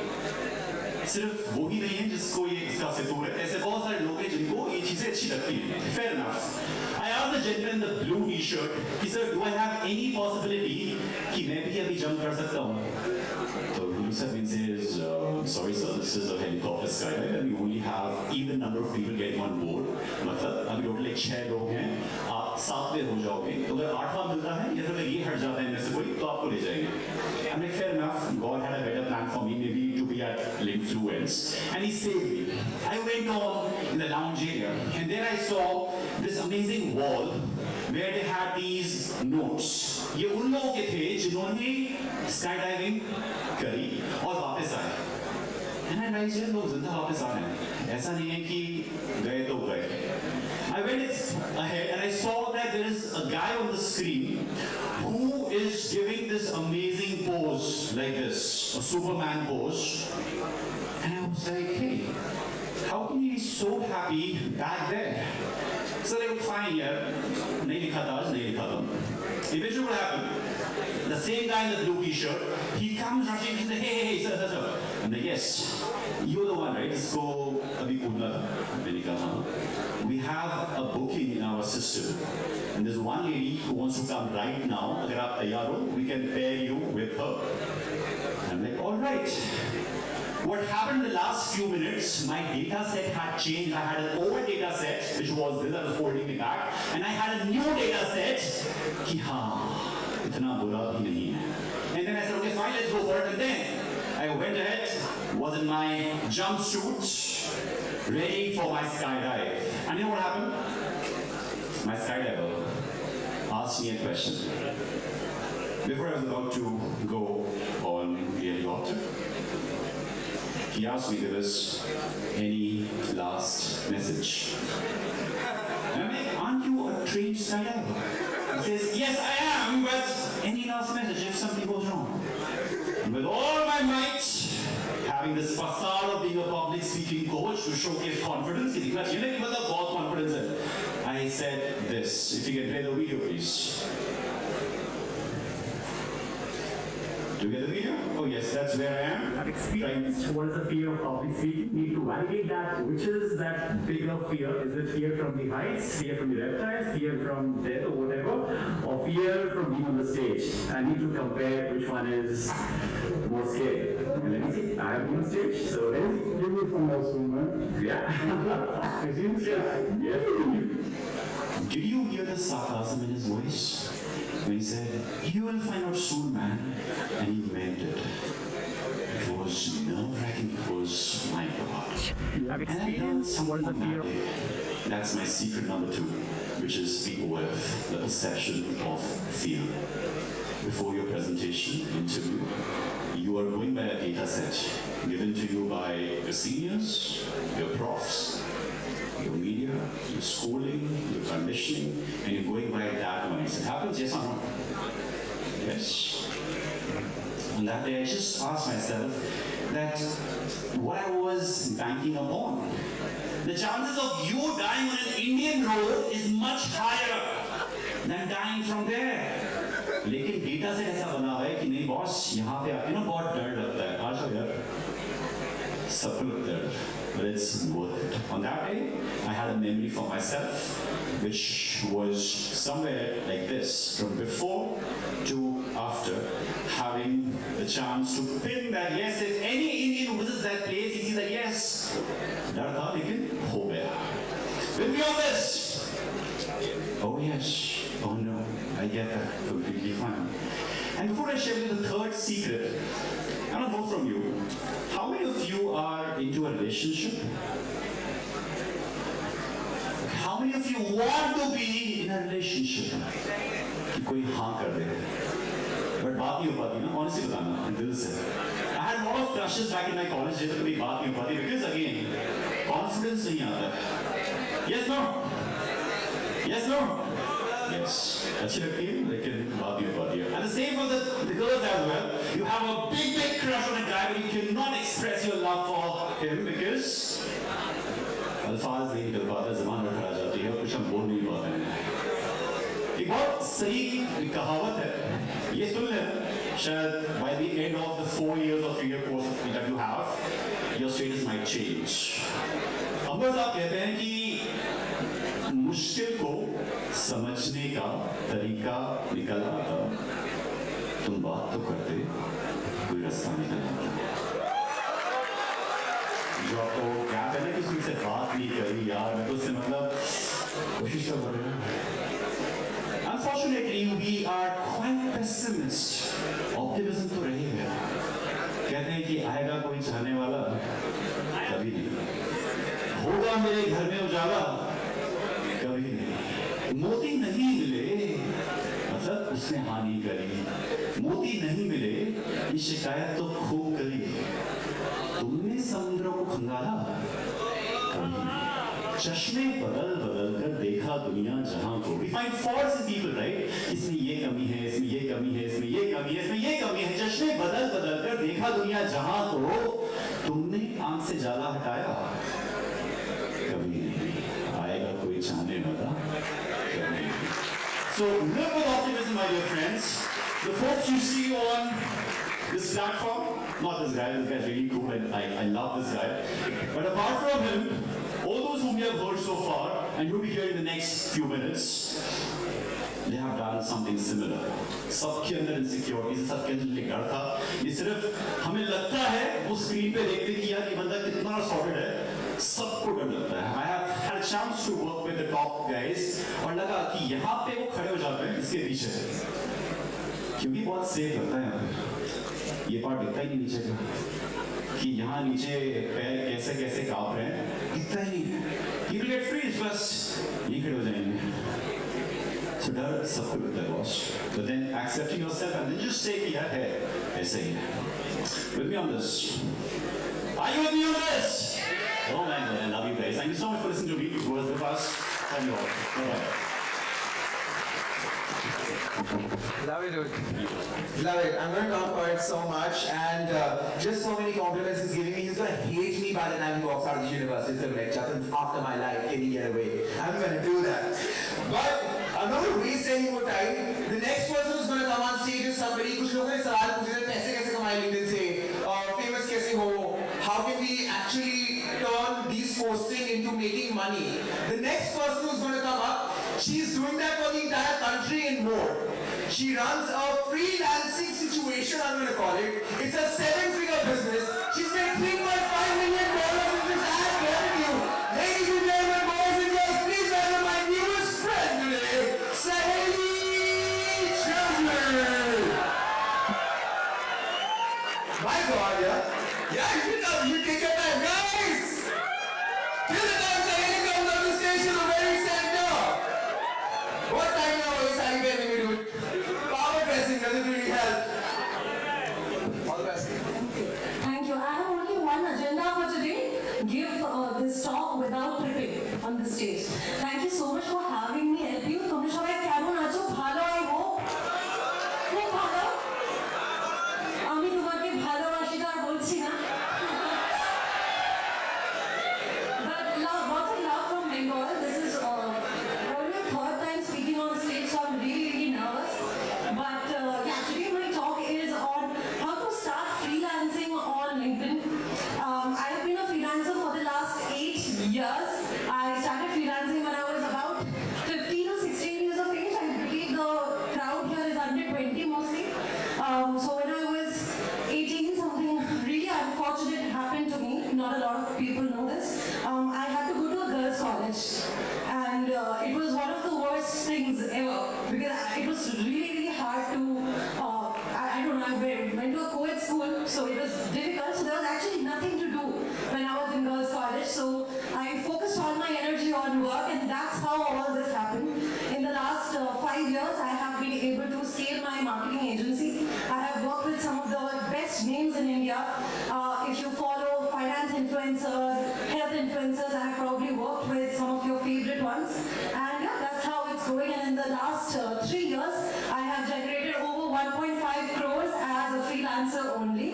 सिर्फ वो ही नहीं है जिसको ये इसका फितूर है, ऐसे बहुत सारे लोग हैं जिनको ये चीजें अच्छी लगती हैं. Fair enough. I asked the gentleman in the blue t-shirt, कि sir, do I have any possibility कि मैं भी अभी jump कर सकता हूँ? So blue says, sorry sir, this is a helicopter skydive and we only have even number of people getting on board. मतलब अभी टोटल 6 लोग हैं, आप 7वें हो जाओगे. तो अगर 8वां मिलता है या फिर ये हट जाता है इनमें से कोई, तो आपको ले जाएंगे. I'm like, fair enough. God had a better plan for me, maybe to be at Linkfluence, and He saved me. I went on in the lounge area, and there I saw this amazing wall where they had these notes. ये उन लोगों के थे जिन्होंने skydiving करी और वापस आए. And I realized यार लोग जिंदा वापस आ रहे हैं. ऐसा नहीं है कि गए तो गए. I went ahead and I saw that there is a guy on the screen who is giving this amazing pose like this, a Superman pose. And I was like, hey, how can you be so happy back there? So they were fine here. नहीं लिखा था आज, नहीं लिखा था. Eventually what happened? The same guy in the blue t-shirt, he comes rushing, he says, hey, sir. I'm like, yes, you're the one, right? So, abhi kudna tha. मैंने कहा, we have a booking in our system. And there's one lady who wants to come right now. अगर आप तैयार हो, we can pair you with her. I'm like, all right. What happened in the last few minutes, my data set had changed. I had an old data set, which was this, that was holding me back. And I had a new data set, कि हाँ, इतना बुरा भी नहीं है. And then I said, okay, fine, let's go for it. And then I went ahead, was in my jumpsuit, ready for my skydive. And you know what happened? My skydiver asked me a question. Before I was about to go on the helicopter, he asked me if there was any last message. And I'm like, aren't you a trained skydiver? He says, yes, I am, but any last message if something goes wrong? And with all my might, having having this facade of being a public speaking coach to showcase confidence. कि दिखना चाहिए ना कि मतलब बहुत confidence है. I said this. If you can play the video, please. Do you get the video? Oh yes, that's where I am. I've experienced what is the fear of public speaking. Need to validate that. Which is that bigger fear? Is it fear from the heights, fear from the reptiles, fear from death or whatever, or fear from being on the stage? I need to compare which one is more scary. And let me see. I have been on stage, so let me see. You move from those women. Yeah. As you say. Yeah. Did you hear the sarcasm in his voice? When he said, "You will find out soon, man," and he meant it. It was nerve-wracking. It was, my God. I've experienced what is the fear of That's my secret number 2, which is the OF, the perception of fear. Before your presentation, interview, you are going by a data set given to you by your seniors, your profs, your media, your schooling, your conditioning, and you're going by that noise. It happens, yes or no? Yes. On that day, I just asked myself that what I was banking upon. The chances of you dying on an Indian road is much higher than dying from there. लेकिन data से ऐसा बना हुआ है कि नहीं boss, यहाँ पे आके ना बहुत डर लगता है. आ जाओ यार. सबको लगता है. But it's worth it. On that day, I had a memory for myself, which was somewhere like this, from before to after, having the chance to pin that yes, if any Indian visits that place, he sees that yes, डर था लेकिन हो गया. With me on this. Oh yes. Oh no. I get that. Completely fine. And before I share with you the third secret, I want to know from you, how many of you are into a relationship? How many of you want to be in a relationship? कि कोई हाँ कर दे. But बात नहीं हो पाती ना, honestly बताना, दिल से. I had a lot of crushes back in my college days, but कोई बात नहीं हो पाती because again, confidence नहीं आता. Yes, no? Yes, no? Yes. अच्छी लगती है, लेकिन बात नहीं हो पाती है. And the same for the girls as well. You have a big crush on a guy, but you cannot express your love for him because अल्फाज नहीं निकल पाते, ज़बान पर खड़ा जाती है और कुछ हम बोल नहीं पाते हैं. एक बहुत सही कहावत है, ये सुन लें, शायद by the end of the 4 years or 3 year course that you have, your status might change. अम्बर साहब कहते हैं कि मुश्किल को समझने का तरीका निकल आता, तुम बात तो करते, कोई रास्ता निकल आता. जो आपको क्या कहना कि उससे बात नहीं करी यार, मैं तो उससे मतलब कोशिश कर रहा हूँ. Unfortunately, we are quite pessimist. Optimism तो रहेगा. कहते हैं कि आएगा कोई चाहने वाला, कभी नहीं. होगा मेरे घर में उजाला, कभी नहीं. मोती नहीं मिले, मतलब उसने हानि करी. मोती नहीं मिले, ये शिकायत तो खूब करी. तुमने समुद्र को खंगाला, कभी नहीं. चश्मे बदल बदल कर देखा दुनिया जहां को. We find faults in people, right? इसमें ये कमी है, इसमें ये कमी है, इसमें ये कमी है, इसमें ये कमी है. चश्मे बदल बदल कर देखा दुनिया जहां को. तुमने आंख से जाला हटाया, कभी नहीं. आएगा कोई चाहने वाला, कभी नहीं. So live with optimism, my dear friends. The folks you see on this platform, not this guy's really cool, and I love this guy. But apart from him, all those whom we have heard so far, and you'll be here in the next few minutes, they have done something similar. सबके अंदर insecurities, सबके अंदर एक डर था. ये सिर्फ हमें लगता है वो स्क्रीन पे देखते कि यार ये बंदा कितना सॉलिड है, सबको डर लगता है. I have had a chance to work with the top guys और लगा कि यहाँ पे वो खड़े हो जाते हैं इसके पीछे, क्योंकि बहुत सेफ लगता है यहाँ पे. ये पार्ट दिखता ही नहीं नीचे का कि यहाँ नीचे पैर कैसे कैसे कांप रहे हैं, दिखता ही नहीं. You will get freeze, बस ये खड़े हो जाएंगे. So डर सबको लगता है boss. But then accepting yourself and then just say कि यार है ऐसे ही है. With me on this. Are you with me on this? Oh man, I love you guys. Thank you so much for listening to me. It was with us. Thank you all. Bye-bye. Love it, dude. Love it. I'm going to talk about it so much, and just so many compliments he's giving me. He's going to hate me by the time he walks out of the university. He's going to be like, Jatin, after my life, can he get away? I'm going to do that. But I'm not going to waste any more time. The next person who's going to come on stage is somebody. कुछ लोगों ने सवाल पूछे थे, पैसे कैसे कमाए LinkedIn से, famous कैसे हो? How can we actually turn these posting into making money? The next person who's going to come up, she's doing that for the entire country and more. She runs a freelancing situation, I'm going to call it. It's a 7-figure business. She's made $3.5 million in this ad revenue. Ladies and gentlemen, boys and girls, please welcome my newest friend today, Saheli Chandler. My God, yeah. Yeah, you take your time, guys. Till the time Saheli comes on the station, the very center. What time now is Saheli getting me, dude? Power pressing doesn't really help. All the best. Thank you. I have only one agenda for today. Give this talk without tripping on the stage. Thank you so much for having me. Help you. তোমরা সবাই কেমন আছো? ভালো আছো? খুব ভালো? আমি তোমাকে ভালোবাসি তো আর বলছি না। But love, lots of love from Bengal. This is only my third time speaking on stage, so I'm really nervous. But yeah, today my talk is on how to start freelancing on LinkedIn. I have been a freelancer for the last 8 years. I started freelancing when I was about 15 or 16 years of age. I believe the crowd here is under 20 mostly. So when I was 18, something really unfortunate happened to me. Not a lot of people know this. I had to go to a girls' college, and it was one of the worst things ever because it was really hard to. I don't know. I went to a co-ed school, so it was difficult. So there was actually nothing to do when I was in girls' college. So I focused all my energy on work, and that's how all this happened. In the last 5 years, I have been able to scale my marketing agency. I have worked with some of the best names in India. If you follow finance influencers, health influencers, I have probably worked with some of your favorite ones. And yeah, that's how it's going. And in the last 3 years, I have generated over 1.5 crores as a freelancer only.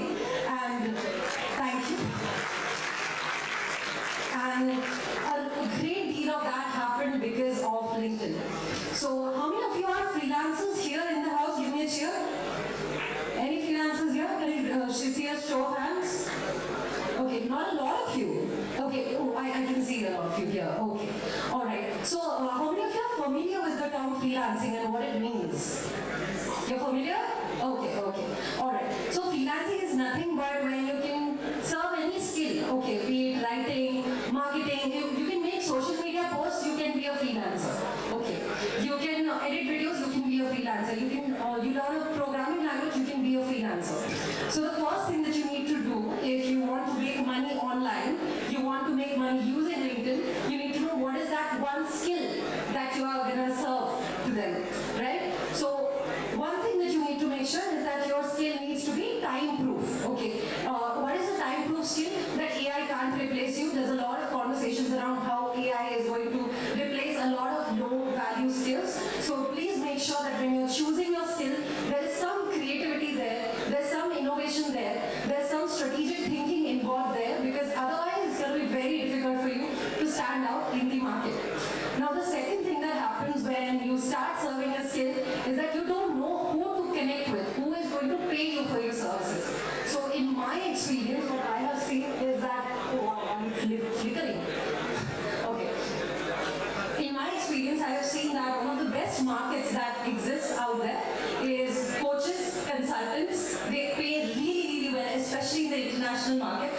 And thank you. And a great deal of that happened because of LinkedIn. So how many of you are freelancers here in the house? Give me a cheer. Any freelancers here? Can you see a show of hands? Okay, not a lot of you. Okay, oh, I can see a lot of you here. Okay, all right. So how many of you are familiar with the term freelancing and what it means? You're familiar? Okay, all right. So freelancing is nothing but when you can serve any skill. Okay, be it writing, marketing. You can make social media posts. You can be a freelancer. Okay, you can edit videos. You can be a freelancer. You can you learn a programming language. You can be a freelancer. So the first thing that you need to do if you want to make money online, you want to make money using LinkedIn, you need to know what is that one skill that you are going to serve to them, right? So one thing that you need to make sure is that your skill needs to be time-proof. Okay, what is a time-proof skill? That AI can't replace you. There's a lot of conversations around how AI is going to replace a lot of low-value skills. So please make sure that when you're choosing your skill, there is some creativity there, there's some innovation there, there's some strategic thinking involved there, because otherwise it's going to be very difficult for you to stand out in the market. Now the second thing that happens when you start serving a skill is that you don't know who to connect with, who is going to pay you for your services. So in my experience, what I have seen is that, oh, I'm flickering. Okay. In my experience, I have seen that one of the best markets that exists out there is coaches, consultants. They pay really well, especially in the international market.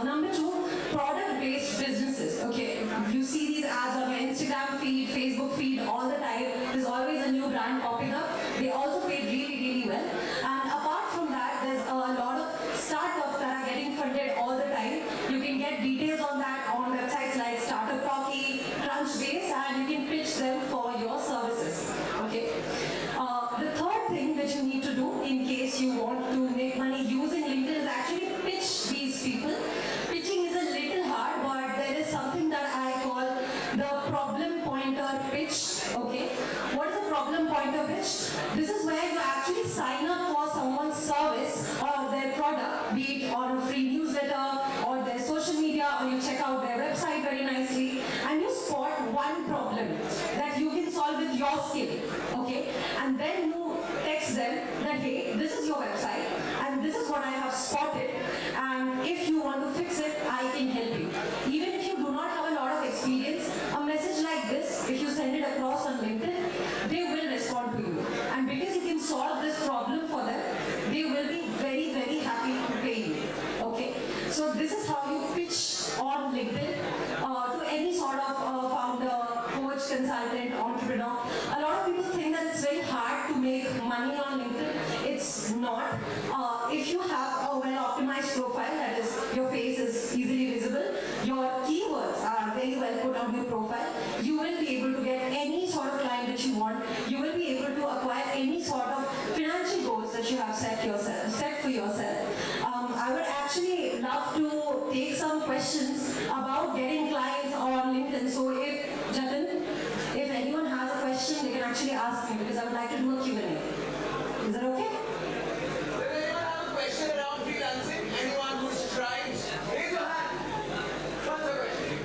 Number two, product-based businesses. Okay, you see these ads on your Instagram feed, Facebook feed all the time. There's always a new brand popping up. They also pay really well. And apart from that, there's a lot of startups that are getting funded all the time. You can get details on that on websites like Startup Talkie, Crunchbase, and you can pitch them for your services. Okay. The third thing that you need to do in case you want to make money using LinkedIn is actually pitch these people product, be it on a free newsletter or their social media, or you check out their website very nicely, and you spot one problem that you can solve with your skill, okay? And then you text them that, hey, this is your website, and this is what I have spotted, and if you want to fix it, I can help you. Even if you do not have a lot of experience, a message like this, if you send it across on LinkedIn, they will respond to you. And because you can solve this problem for them, they will be very, very happy to pay you. Okay? So this is how you pitch on LinkedIn to any sort of founder, coach, consultant, entrepreneur. A lot of people think that it's very hard to make money on LinkedIn. It's not. If you have a well-optimized profile, that is, your face is easily visible, your keywords are very well put on your profile, you will be able to get any sort of client that you want. You will be able to acquire any sort of financial goals that you have set for yourself. I would actually love to take some questions about getting clients on LinkedIn. So if Jatin, if anyone has a question, they can actually ask me, because I would like to do a Q&A. Is that okay? Does anyone have a question around freelancing? Anyone who's tried? Raise your hand. What's the question?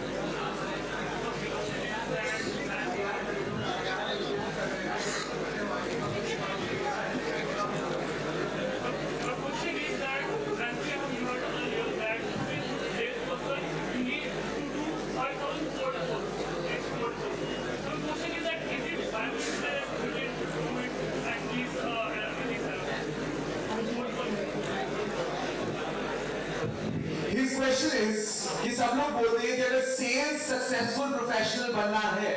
The question is that frankly, you heard earlier that salesperson you need to do 5,000 word posts. So the question is that is it valid that you can do it at least His question is कि सब लोग बोलते हैं कि अगर sales successful professional बनना है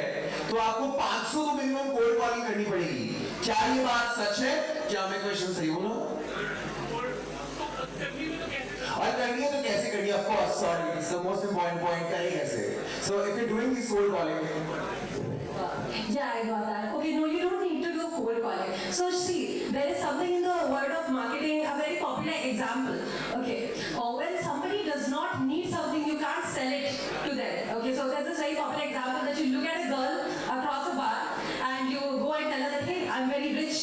तो आपको 500 तो मिनिमम कोल्ड कॉलिंग करनी पड़ेगी. क्या ये बात सच है? क्या मैं क्वेश्चन सही बोला? और करनी है तो कैसे करनी है? Of course, sorry, it's the most important point. करें कैसे? So if you're doing this cold calling, yeah, I got that. Okay, no, you don't need to do cold calling. So see, there is something in the world of marketing, a very popular example. Okay, when somebody does not need something, you can't sell it to them. Okay, so there's this very popular example that you look at a girl across a bar and you go and tell her that, hey, I'm very rich,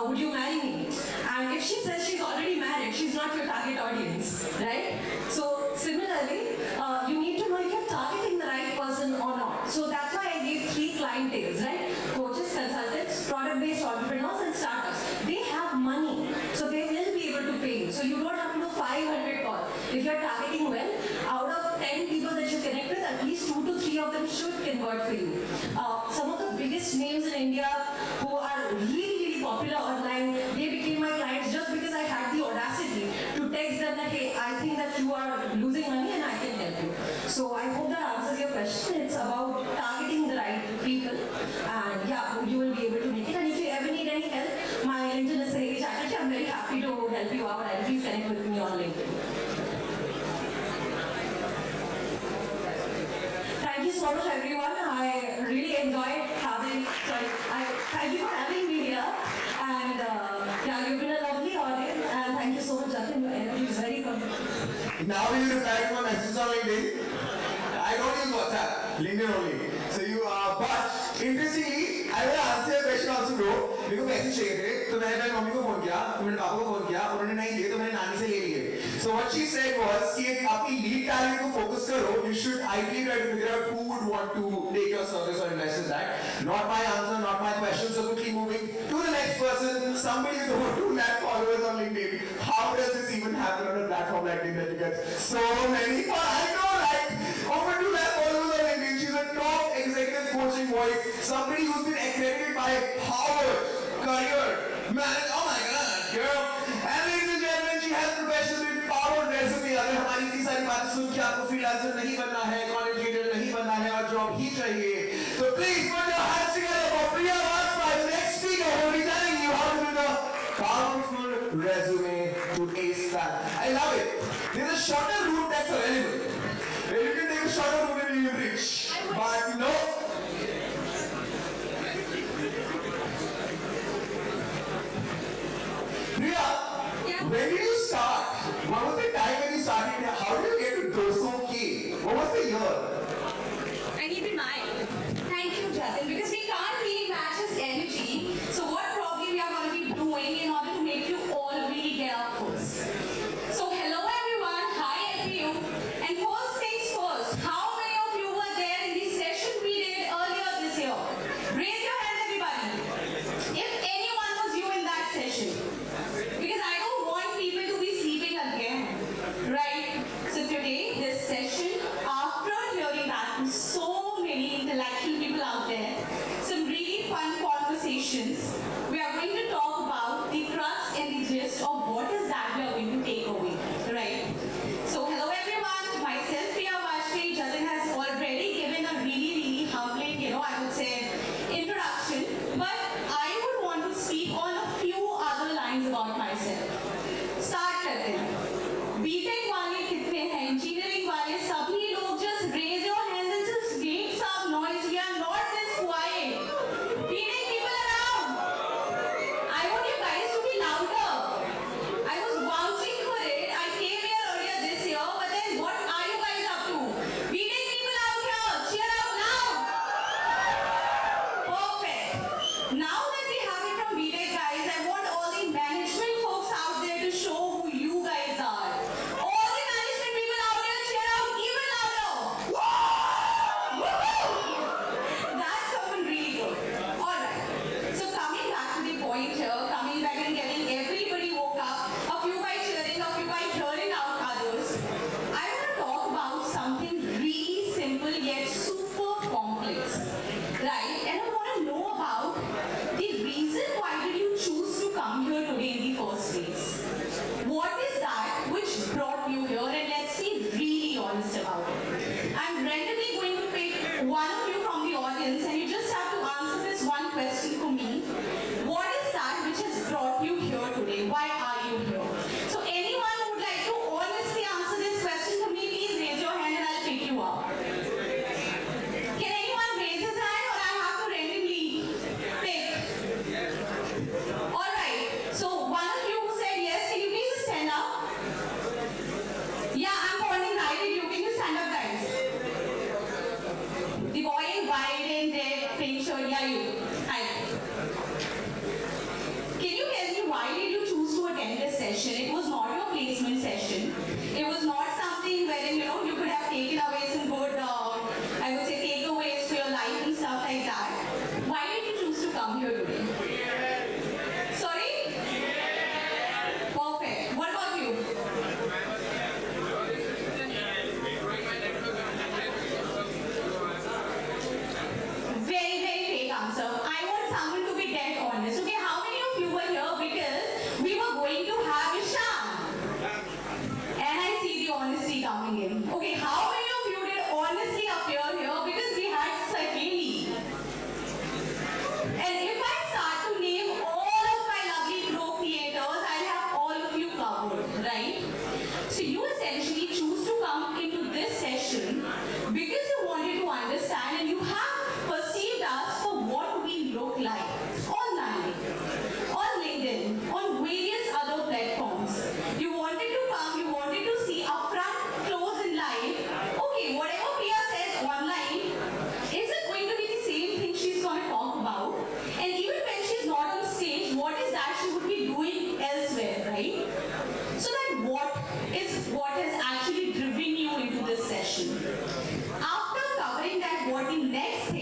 would you marry me? And if she says she's already married, she's not your target audience, right? So similarly, you need to know if you're targeting the right person or not. So that's why I gave 3 clientele, right? Coaches, consultants, product-based entrepreneurs, and startups. They have money, so they will be able to pay you. So you don't have to do 500 calls. If you're targeting well, out of 10 people that you connect with, at least 2 to 3 of them should convert for you. Some of the biggest names in India who are really popular online, they became my clients just because I had the audacity to text them that, hey, I think that you are losing money and I can help you. So I hope that answers your question. It's about targeting the right people, and yeah, you will be able to make it. And if you ever need any help, my LinkedIn is Saheli Chatterjee. I'm very happy to help you out, and please connect with me on LinkedIn. Thank you so much, everyone. I really enjoyed thank you for having me here. And yeah, you've been a lovely audience. And thank you so much, Jatin. Your energy is very good. now will you reply to my message on LinkedIn? I don't use WhatsApp, LinkedIn only. So you but interestingly, I will answer your question also, bro. मेरे को पैसे चाहिए थे, तो मैंने मेरी mummy को phone किया, तो मैंने पापा को फोन किया, उन्होंने नहीं दिए, तो मैंने नानी से ले लिए. So what she said was कि अपनी lead target को focus करो. You should ideally try to figure out who would want to take your service or invest in that. Not my answer, not my question. So quickly moving to the next person. Somebody with over 2 lakh followers on LinkedIn. How does this even happen on a platform like LinkedIn that you get so many? I know, right? Over 2 lakh followers on LinkedIn. She's a top executive coaching voice. Somebody who's been accredited by Harvard, career, manage. Oh my God, girl. And ladies and gentlemen, she has a professional power resume. अगर हमारी इतनी सारी बातें सुन के आपको freelancer नहीं बनना है, content creator नहीं बनना है और job ही चाहिए, तो please put your hands together for Priya Vajpayee, the next speaker who will be telling you how to build a powerful resume to ace that. I love it. There's a shorter route that's available. You can take a shorter route and you will reach. But no. Priya, when did you start? What was the time when you started? How did you get to 200K? What was the year? I need to mind. Thank you, Jatin, because we can't really match his energy. So what probably we are going to be doing in order to make you all really get up first. So so many intellectual people out there, some really fun conversations. We are going to talk about the crux and the gist of what is that we are going to take away, right? So hello everyone, myself Priya Vajpayee. Jatin has already given a really humbling, I would say, introduction. But I would want to speak on a few other lines about myself. Start करते हैं. BTech वाले कितने हैं? Engineering वाले सभी लोग just raise your hands and just make some noise. We are not this quiet. BTech people around. I want you guys to be louder. I was vouching for it. I came here earlier this year, but then what are you guys up to? BTech people out here, cheer out loud. Perfect. Now that we have it from BTech guys, I want all the management folks out there to show who you guys are. All the management people out here, cheer out even louder. Woo! That's someone really good. Alright. So coming back to the point here, coming back and getting everybody woke up, a few by cheering, a few by hearing out others. I want to talk about something really simple yet super complex. Right? And I want to know about the reason why did you choose to come here today in the first place? What is that which brought you here? And let's be really honest about it. I'm randomly going to pick one of you from the audience and you just have to answer this one question for me. What is that which has brought you here today? Why are you here? So anyone who would like to honestly answer this question for me, please raise your hand and I'll pick you up. Can anyone raise his hand or I have to randomly pick? Alright, so one of you who said yes, can you please just stand up? Yeah, I'm pointing right at you. Can you stand up, guys? The boy in white and red pink shirt, yeah, you. Hi. Can you tell me why did you choose to attend this session? It was not your placement session. It was not something wherein, you could have taken away some good, I would say, takeaways for your life and stuff like that. Why did you choose to come here today? Sorry? Perfect. What about you? Very fake answer. I want someone to be dead honest. Okay, how many of you were here because we were going to have Ishan? And I see the honesty coming in. Okay, how many of you did honestly appear here because we had Sakeli? And if I start to name all of my lovely co-creators, I'll have all of you covered, right? So you essentially choose to come into this session because you wanted to understand and you have perceived us for what we look like online, on LinkedIn, on various other platforms. You wanted to come, you wanted to see upfront, close in life. Okay, whatever Priya says online, is it going to be the same thing she's going to talk about? And even when she's not on stage, what is that she would be doing elsewhere, right? So that what has actually driven you into this session? After covering that, what the next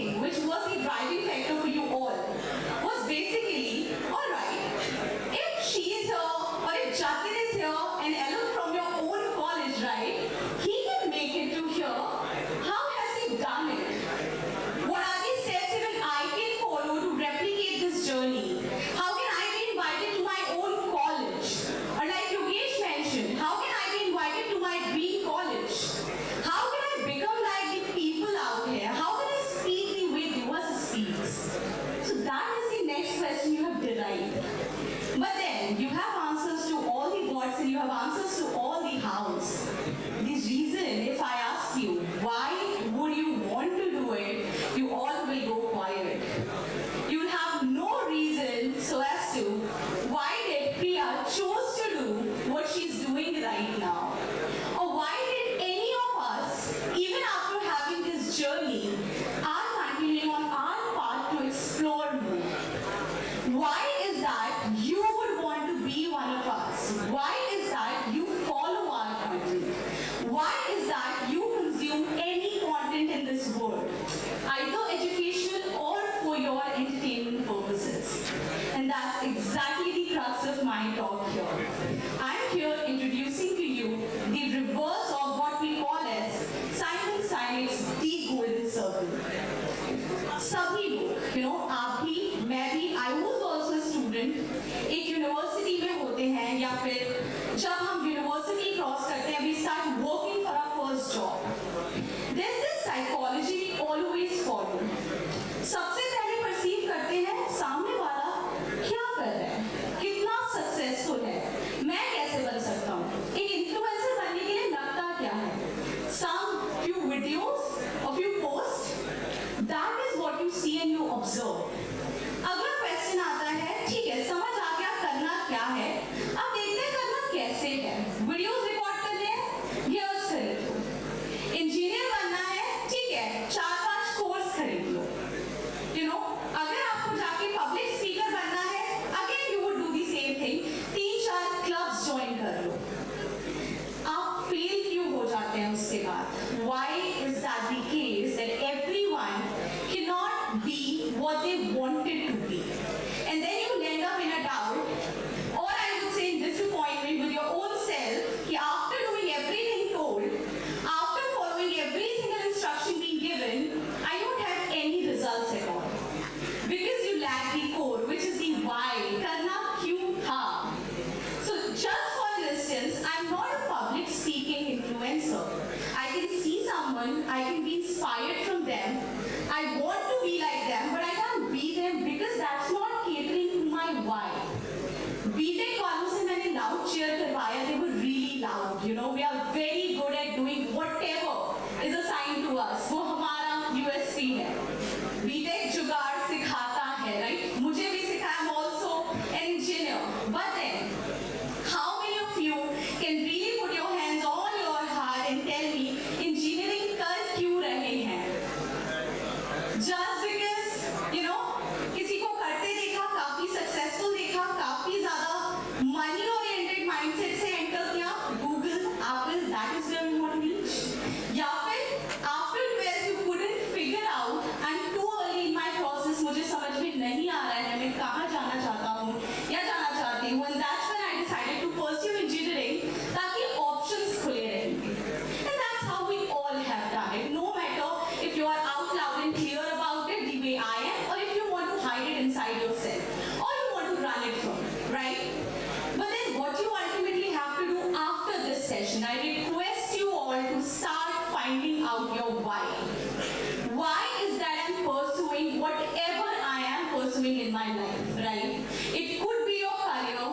pursuing in my life, right? It could be your career,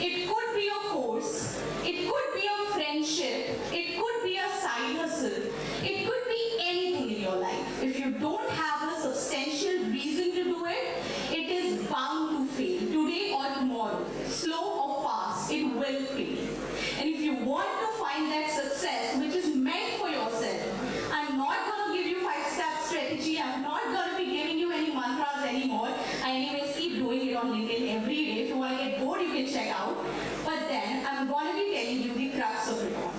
it could be your course, it could be your friendship, it could be a side hustle, it could be anything in your life. If you don't have a substantial reason to do it, it is bound to fail. Today or tomorrow, slow or fast, it will fail. And if you want to find that success which is meant for yourself, I'm not going to give you 5-step strategy. I'm not going to be giving you any mantras anymore. I anyways keep doing it on LinkedIn every day. If you want to get bored, you can check out. But then I'm going to be telling you the crux of it all.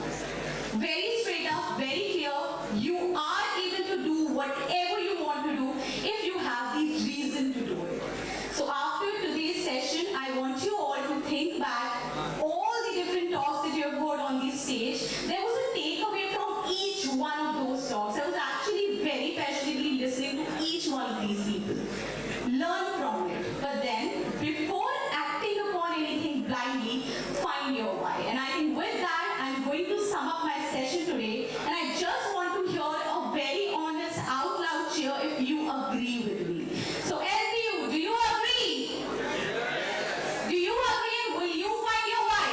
Very straight up, very clear. You are able to do whatever you want to do if you have the reason to do it. So after today's session, I want you all to think back all the different talks that you have heard on this stage. There was a takeaway from each one of those talks. I was actually very passionately listening to each one of these people. Learn from it. But then, before acting upon anything blindly, find your why. And I think with that, I'm going to sum up my session today. And I just want to hear a very honest, out loud cheer if you agree with me. So, LPU, do you agree? Do you agree? Will you find your why?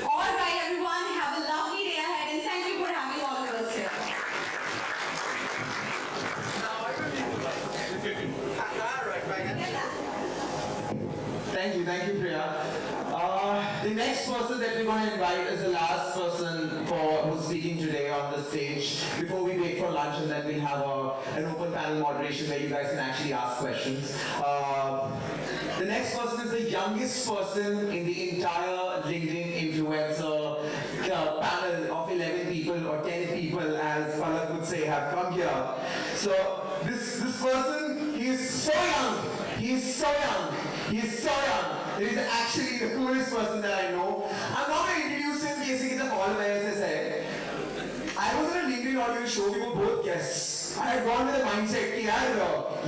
All right, everyone, have a lovely day ahead, and thank you for having all of us here. Thank you, Priya. The next person that we're going to invite is the last person who's speaking today on the stage. Before we break for lunch, and then we'll have an open panel moderation where you guys can actually ask questions. The next person is the youngest person in the entire LinkedIn influencer panel of 11 people or 10 people, as Palak would say, have come here. So this person, he is so young. He is so young. He is so young. He is actually the coolest person that I know. I'm not going to introduce him basically the following as I said. I was in a LinkedIn audience show, we were both guests. I had gone with the mindset कि यार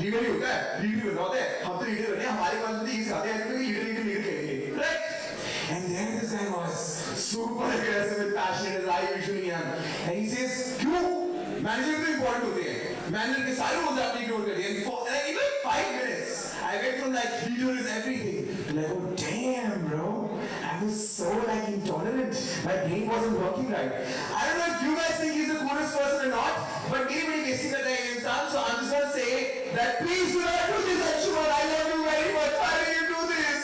leader ही होता है, leader होता है, हम तो leader बने, हमारे पास तो ये सिखाते हैं कि लीडर करेंगे, right? And then this guy was super aggressive and passionate as I usually am. And he says, क्यों? Manager तो important होते हैं. Manager के सारे रोल्स आपने इग्नोर कर दिए. And even 5 minutes, I went from like leader is everything to like, oh damn, bro. I was so like intolerant. My brain wasn't working right. I don't know if you guys think he's the coolest person or not, but मेरी बड़ी बेइज्जती करता है इंसान. So I'm just gonna say that please do not do this, Anshuman. I love you very much. Why do you do this?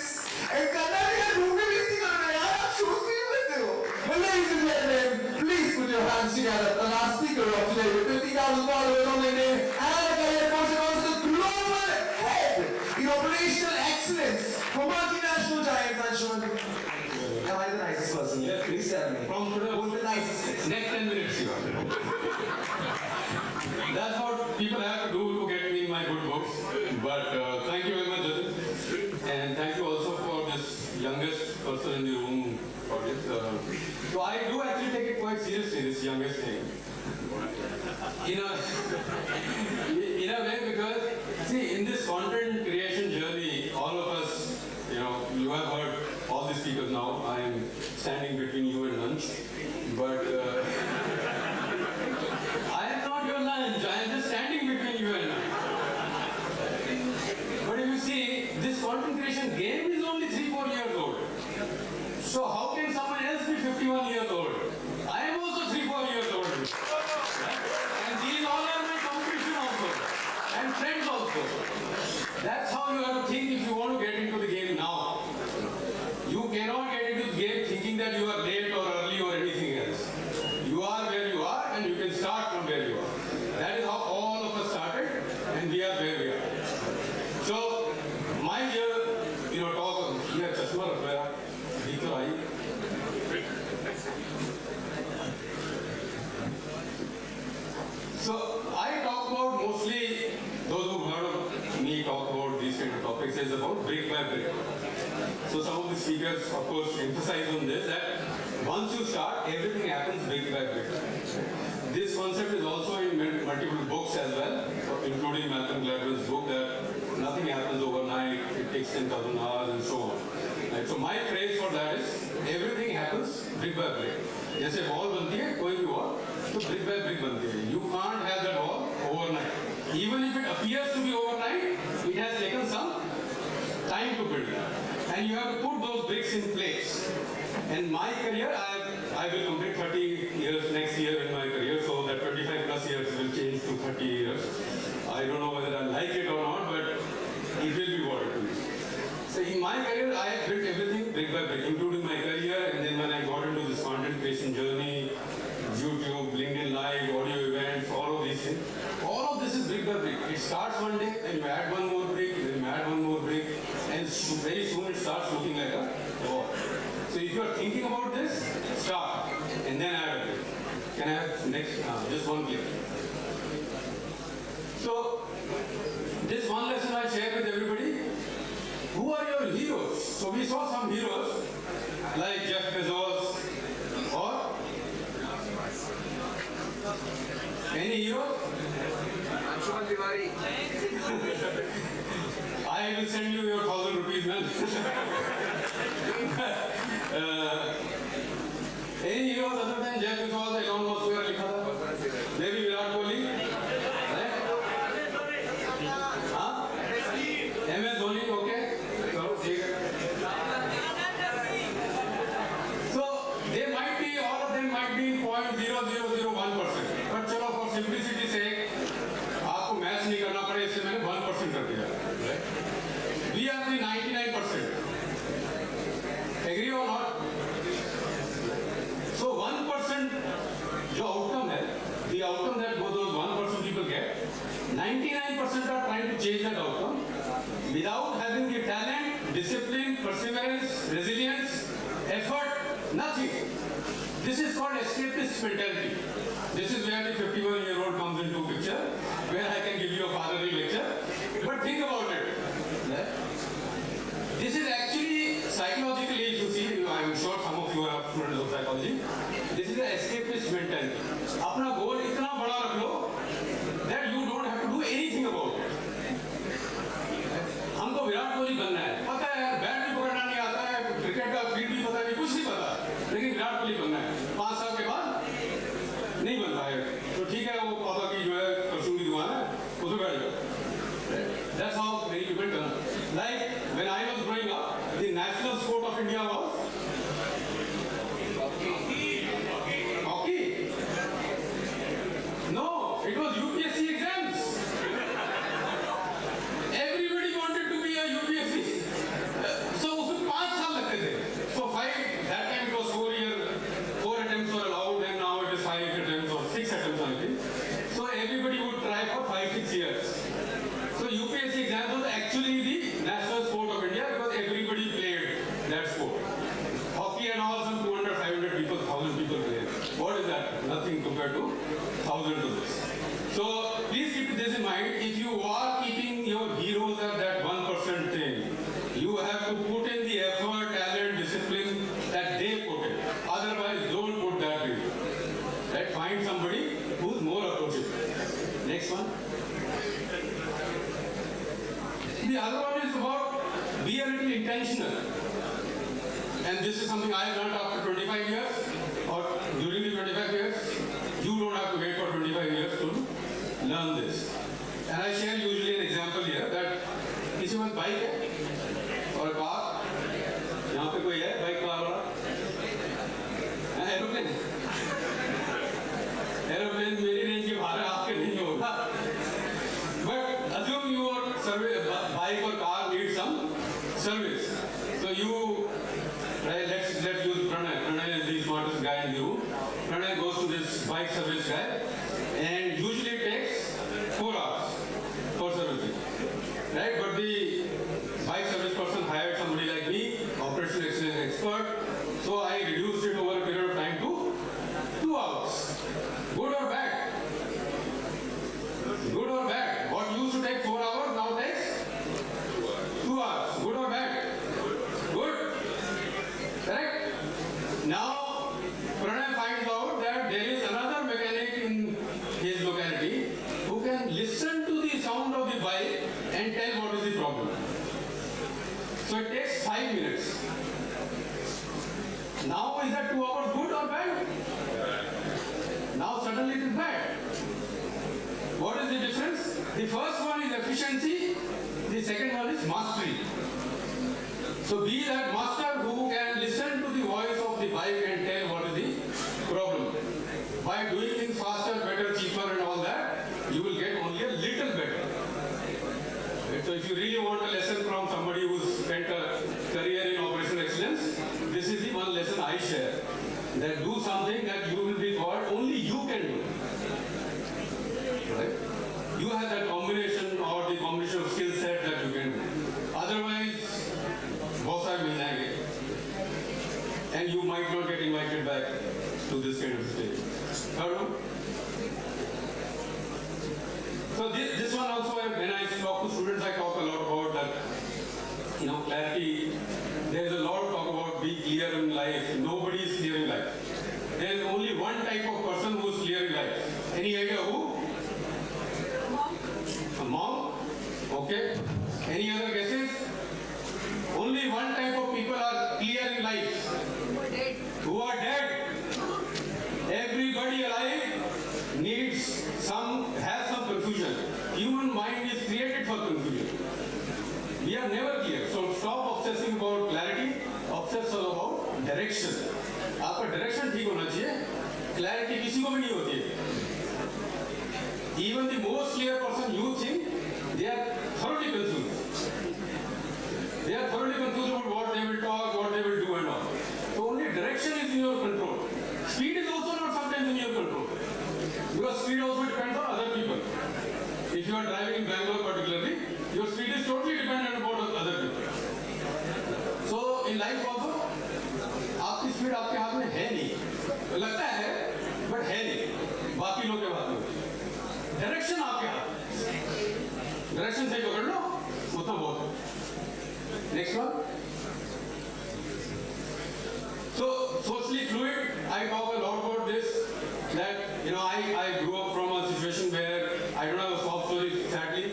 And करना भी यार room में बेइज्जती कर रहे हो यार. आप shows भी नहीं करते हो. But ladies and gentlemen, please put your hands together. The last speaker of today with 50,000 followers on LinkedIn and a career coach was the global head in operational excellence for multinational giants, Anshuman. Am I the nicest person? Yes. Please tell me. From today, Who's the nicest? next 10 minutes you are. That's what people have to do to get me in my good books. But thank you very much, Jatin. And thank you also for this youngest person in the room audience. So I do actually take it quite seriously, this youngest thing. In a way, because see, in this content creation journey, all of us, you have heard all the speakers now. I am standing between you and lunch, but I am not your lunch. I am just standing between you and lunch. But if you see, this content creation game is only 3-4 years old. So how can someone else be 51 years old? I am also 3-4 years old. And these all are my competition also. And friends also. That's how you have to think if you want to get into the game now. You cannot get into the game thinking that you are late or early or anything else. You are where you are and you can start from where you are. That is how all of us started and we are where we are. So, my talk of here, Chashma Rafaya, Deepa Rai. So, I talk about mostly, those who've heard of me talk about these kind of topics, is about brick by brick. So some of the speakers, of course, emphasize on this, that once you start, everything happens brick by brick. This concept is also in multiple books as well, including Malcolm Gladwell's book, that nothing happens overnight, it takes 10,000 hours and so on. Right? So my phrase for that is, everything happens brick by brick. जैसे wall बनती है, कोई भी wall, तो brick by brick बनती है. You can't have that wall overnight. Even if it appears to be overnight, it has and you have to put those bricks in place. In my career, I will complete 30 years next year in my career, so that 25 plus years will change to 30 years. I don't know whether I like it or not, but it will be what it is. So in my career, I have built everything brick by brick, including my career, and then when I got into this content creation journey, YouTube, LinkedIn Live, audio events, all of these things, all of this is brick by brick. It starts one day, then you add one more brick, then you add one more brick, and very soon it starts looking like a wall. So if you are thinking about this, start, and then add a brick. Can I have next, just one click. So, this one lesson I share with everybody. Who are your heroes? So we saw some heroes like Jeff Bezos or any hero? I will send you your 1,000 rupees, man. Any heroes other than Jeff Bezos, Elon Musk, where likha tha? Maybe Virat Kohli? Right? Huh? MS Dhoni, okay? So they might be, all of them might be 0.0001%. But चलो for simplicity sake, आपको match नहीं करना पड़े इससे मैंने 1% कर दिया. We are the 99%. Agree or not? So 1% जो outcome है, the outcome that those 1% people get, 99% are trying to change that outcome without having the talent, discipline, perseverance, resilience, effort, nothing. This is called escapist mentality. This is where the 51-year-old comes into picture, where I can give you a fatherly lecture. But think about it. This is actually psychologically, if you see, I am sure some of you are students of psychology. This is an escapist mentality. अपना goal इतना बड़ा रख लो that you don't have to do anything about it. हमको विराट कोहली बनना है, पता है यार, बैट भी पकड़ना नहीं आता है, क्रिकेट का फील्ड भी पता नहीं, कुछ नहीं पता, लेकिन विराट कोहली बनना है. 5 साल के बाद नहीं बन रहा है, तो ठीक है, वो पापा की जो है परचून की दुकान है, उसमें बैठ जाओ. That's how many people turn. Like when I was growing up, the national sport of India was hockey. No, it was UPSC exams. Everybody wanted to be a UPSC. So उसमें 5 साल लगते थे. So 5, that time it was 4 attempts were allowed, and now it is 5 attempts or 6 attempts only. So everybody would try for 5-6 years. So UPSC exams was actually the national sport of India because everybody played that sport. Hockey and all, some 200, 500 people, 1,000 people played. What is that? Nothing compared to 1,000 to this. So please keep this in mind. If you are keeping your heroes at that 1% thing, you have to put in the effort, talent, discipline that they put in. Otherwise, don't put that in. Right? Find somebody who's more approachable. Next one. The other one is about be a little intentional. And this is something I learned after 25 years or during the 25 years. You don't have to wait for 25 years to learn this. And I share usually an example here that किसी में bike है और car, यहाँ पे कोई है bike car वाला, aeroplane, aeroplane मेरी रेंज के बाहर आपके नहीं होगा. But assume your bike or car needs some service. So you, let's use Pranay. Pranay is the smartest guy in the room. Pranay goes to this bike service guy, and usually it takes 4 hours for servicing, right? But the bike service person hired somebody like me, operational excellence expert. So I reduced it over a period of time to 2 hours. Good or bad? Good or bad? What used to take 4 hours now takes 2 hours. Good or bad? Good. Correct? Now, Pranay finds out that there is another mechanic in his locality who can listen to the sound of the bike and tell what is the problem. So it takes 5 minutes. Now is that 2 hours good or bad? Now suddenly it is bad. What is the difference? The first one is efficiency, the second one is mastery. So be that master who can listen to the voice of the bike and tell what is the problem. By doing things faster, better, cheaper and all that, you will get only a little better. Right? So if you really want a lesson from somebody who's spent a career in operational excellence, this is the one lesson I share. That do something that you will be called only you can do. Right? You have that combination or the combination of skill set that you can do. Otherwise, boss are mil jayenge. And you might not get invited back to this kind of stage. Third one. So this one also, when I talk to students, I talk a lot about that, clarity. There's a lot of talk about being clear in life. Nobody is clear in life. There is only one type of person who is clear in life. Any idea who? A monk? Okay. Any other guesses? Only one type of people are clear in life. Who are dead. Everybody alive has some confusion. Human mind is created for confusion. We are never clear. So stop obsessing about clarity, obsess about direction. आपका direction ठीक होना चाहिए. Clarity किसी को भी नहीं होती है. Even the most clear person you think, they are thoroughly confused. They are thoroughly confused about what they will talk, what they will do and all. So only direction is in your control. Speed is also not sometimes in your control. Because speed also depends on other people. If you are driving in Bangalore particularly, your speed is totally dependent upon other people. So in life also, आपकी speed आपके हाथ में है नहीं. लगता है, but है नहीं. बाकी लोग के हाथ में. Direction आपके हाथ में. Direction सही पकड़ लो, उतना बहुत है. Next one. So socially fluid, I talk a lot about this. That I grew up from a situation where I don't have a soft story, sadly.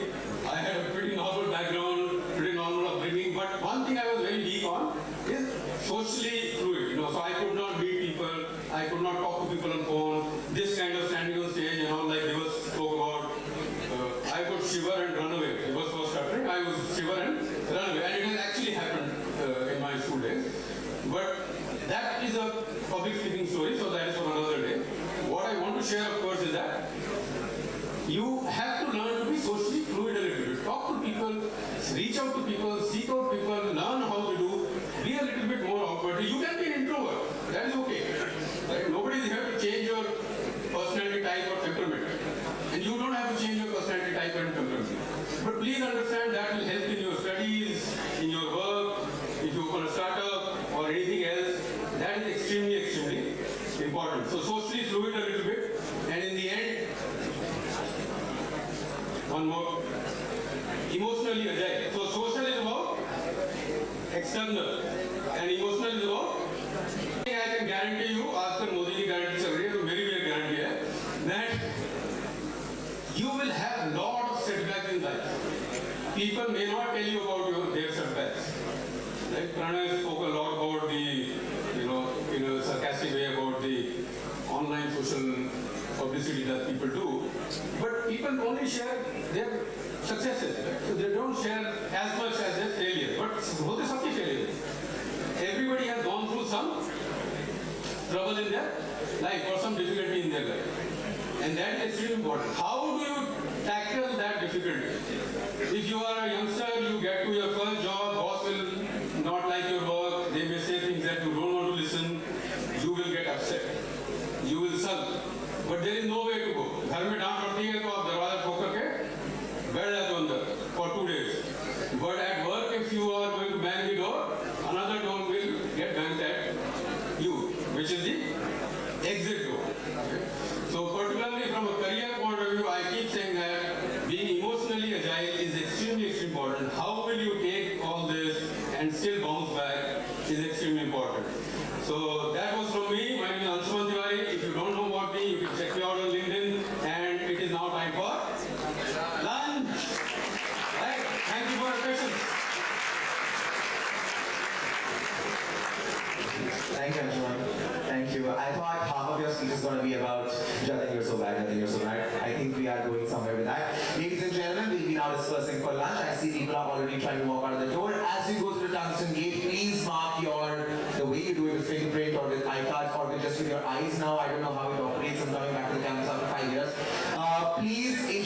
I had a pretty normal background, pretty normal upbringing, but one thing I was very weak on is socially fluid. So I could not meet people, I could not talk to people on phone. This kind of standing on stage, like Divas spoke about, I could shiver and run away. Divas was stuttering, I would shiver and run away, and it has actually happened in my school days. But that is a public speaking story, so that is for another day. What I want to share, of course, is that you have to learn to be socially fluid a little bit. Talk to people, reach out to people, seek out people, learn how to do, be a little bit more awkward. You can be an introvert, that is okay. Right? Nobody is here to change your personality type or temperament. And you don't have to change your personality type and temperament. But please understand that will help in your studies, in your work, if you open a startup or anything else. That is extremely, extremely important. So socially fluid a little bit, and in the end, one more, emotionally agile. So social is about external, and emotional is about. I can guarantee you, askar Modi ji guarantee चल रही है, तो मेरी भी एक guarantee है that you will have lot of setbacks in life. People may not tell you about their setbacks. Like Pranay spoke a lot about the, in a sarcastic way about the online social publicity that people do. But people only share their successes, right? So they don't share as much as their failure. But what is सबकी failure? Everybody has gone through some trouble in their life or some difficulty in their life. And that is extremely important. How do you tackle that difficulty? If you are a youngster, you get to your first job, boss will not like your work, they may say things that you don't want to listen, you will get upset, you will sulk, but there is no way to go. घर में डांट पड़ती है तो आप दरवाजा ठोक करके बैठ जाते हो अंदर for 2 days. But at work, if you are going to bang the door, another door will get banged at you, which is the exit door. Okay? So particularly from a career point of view, I keep saying that being emotionally agile is extremely important. How will you take all this and still bounce back is extremely important. So that was from me. My name is Anshuman Tiwari. If you don't know about me, you can check me out on LinkedIn. And it is now time for lunch. Right? Thank you for your patience. Thank you, Anshuman. Thank you. I thought half of your speech is going to be about Jatin, you're so bad, Jatin, you're so bad. I think we are going somewhere with that. Ladies and gentlemen, we'll be now dispersing for lunch. I see people are already trying to walk out of the door. As you go through the tungsten gate,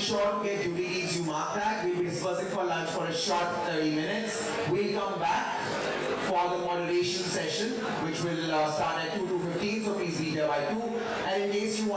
sure to get duty leaves, you mark that. We'll be dispersing for lunch for a short 30 minutes. We'll come back for the moderation session, which will start at 2 to 15, so please be there by 2. And in case you want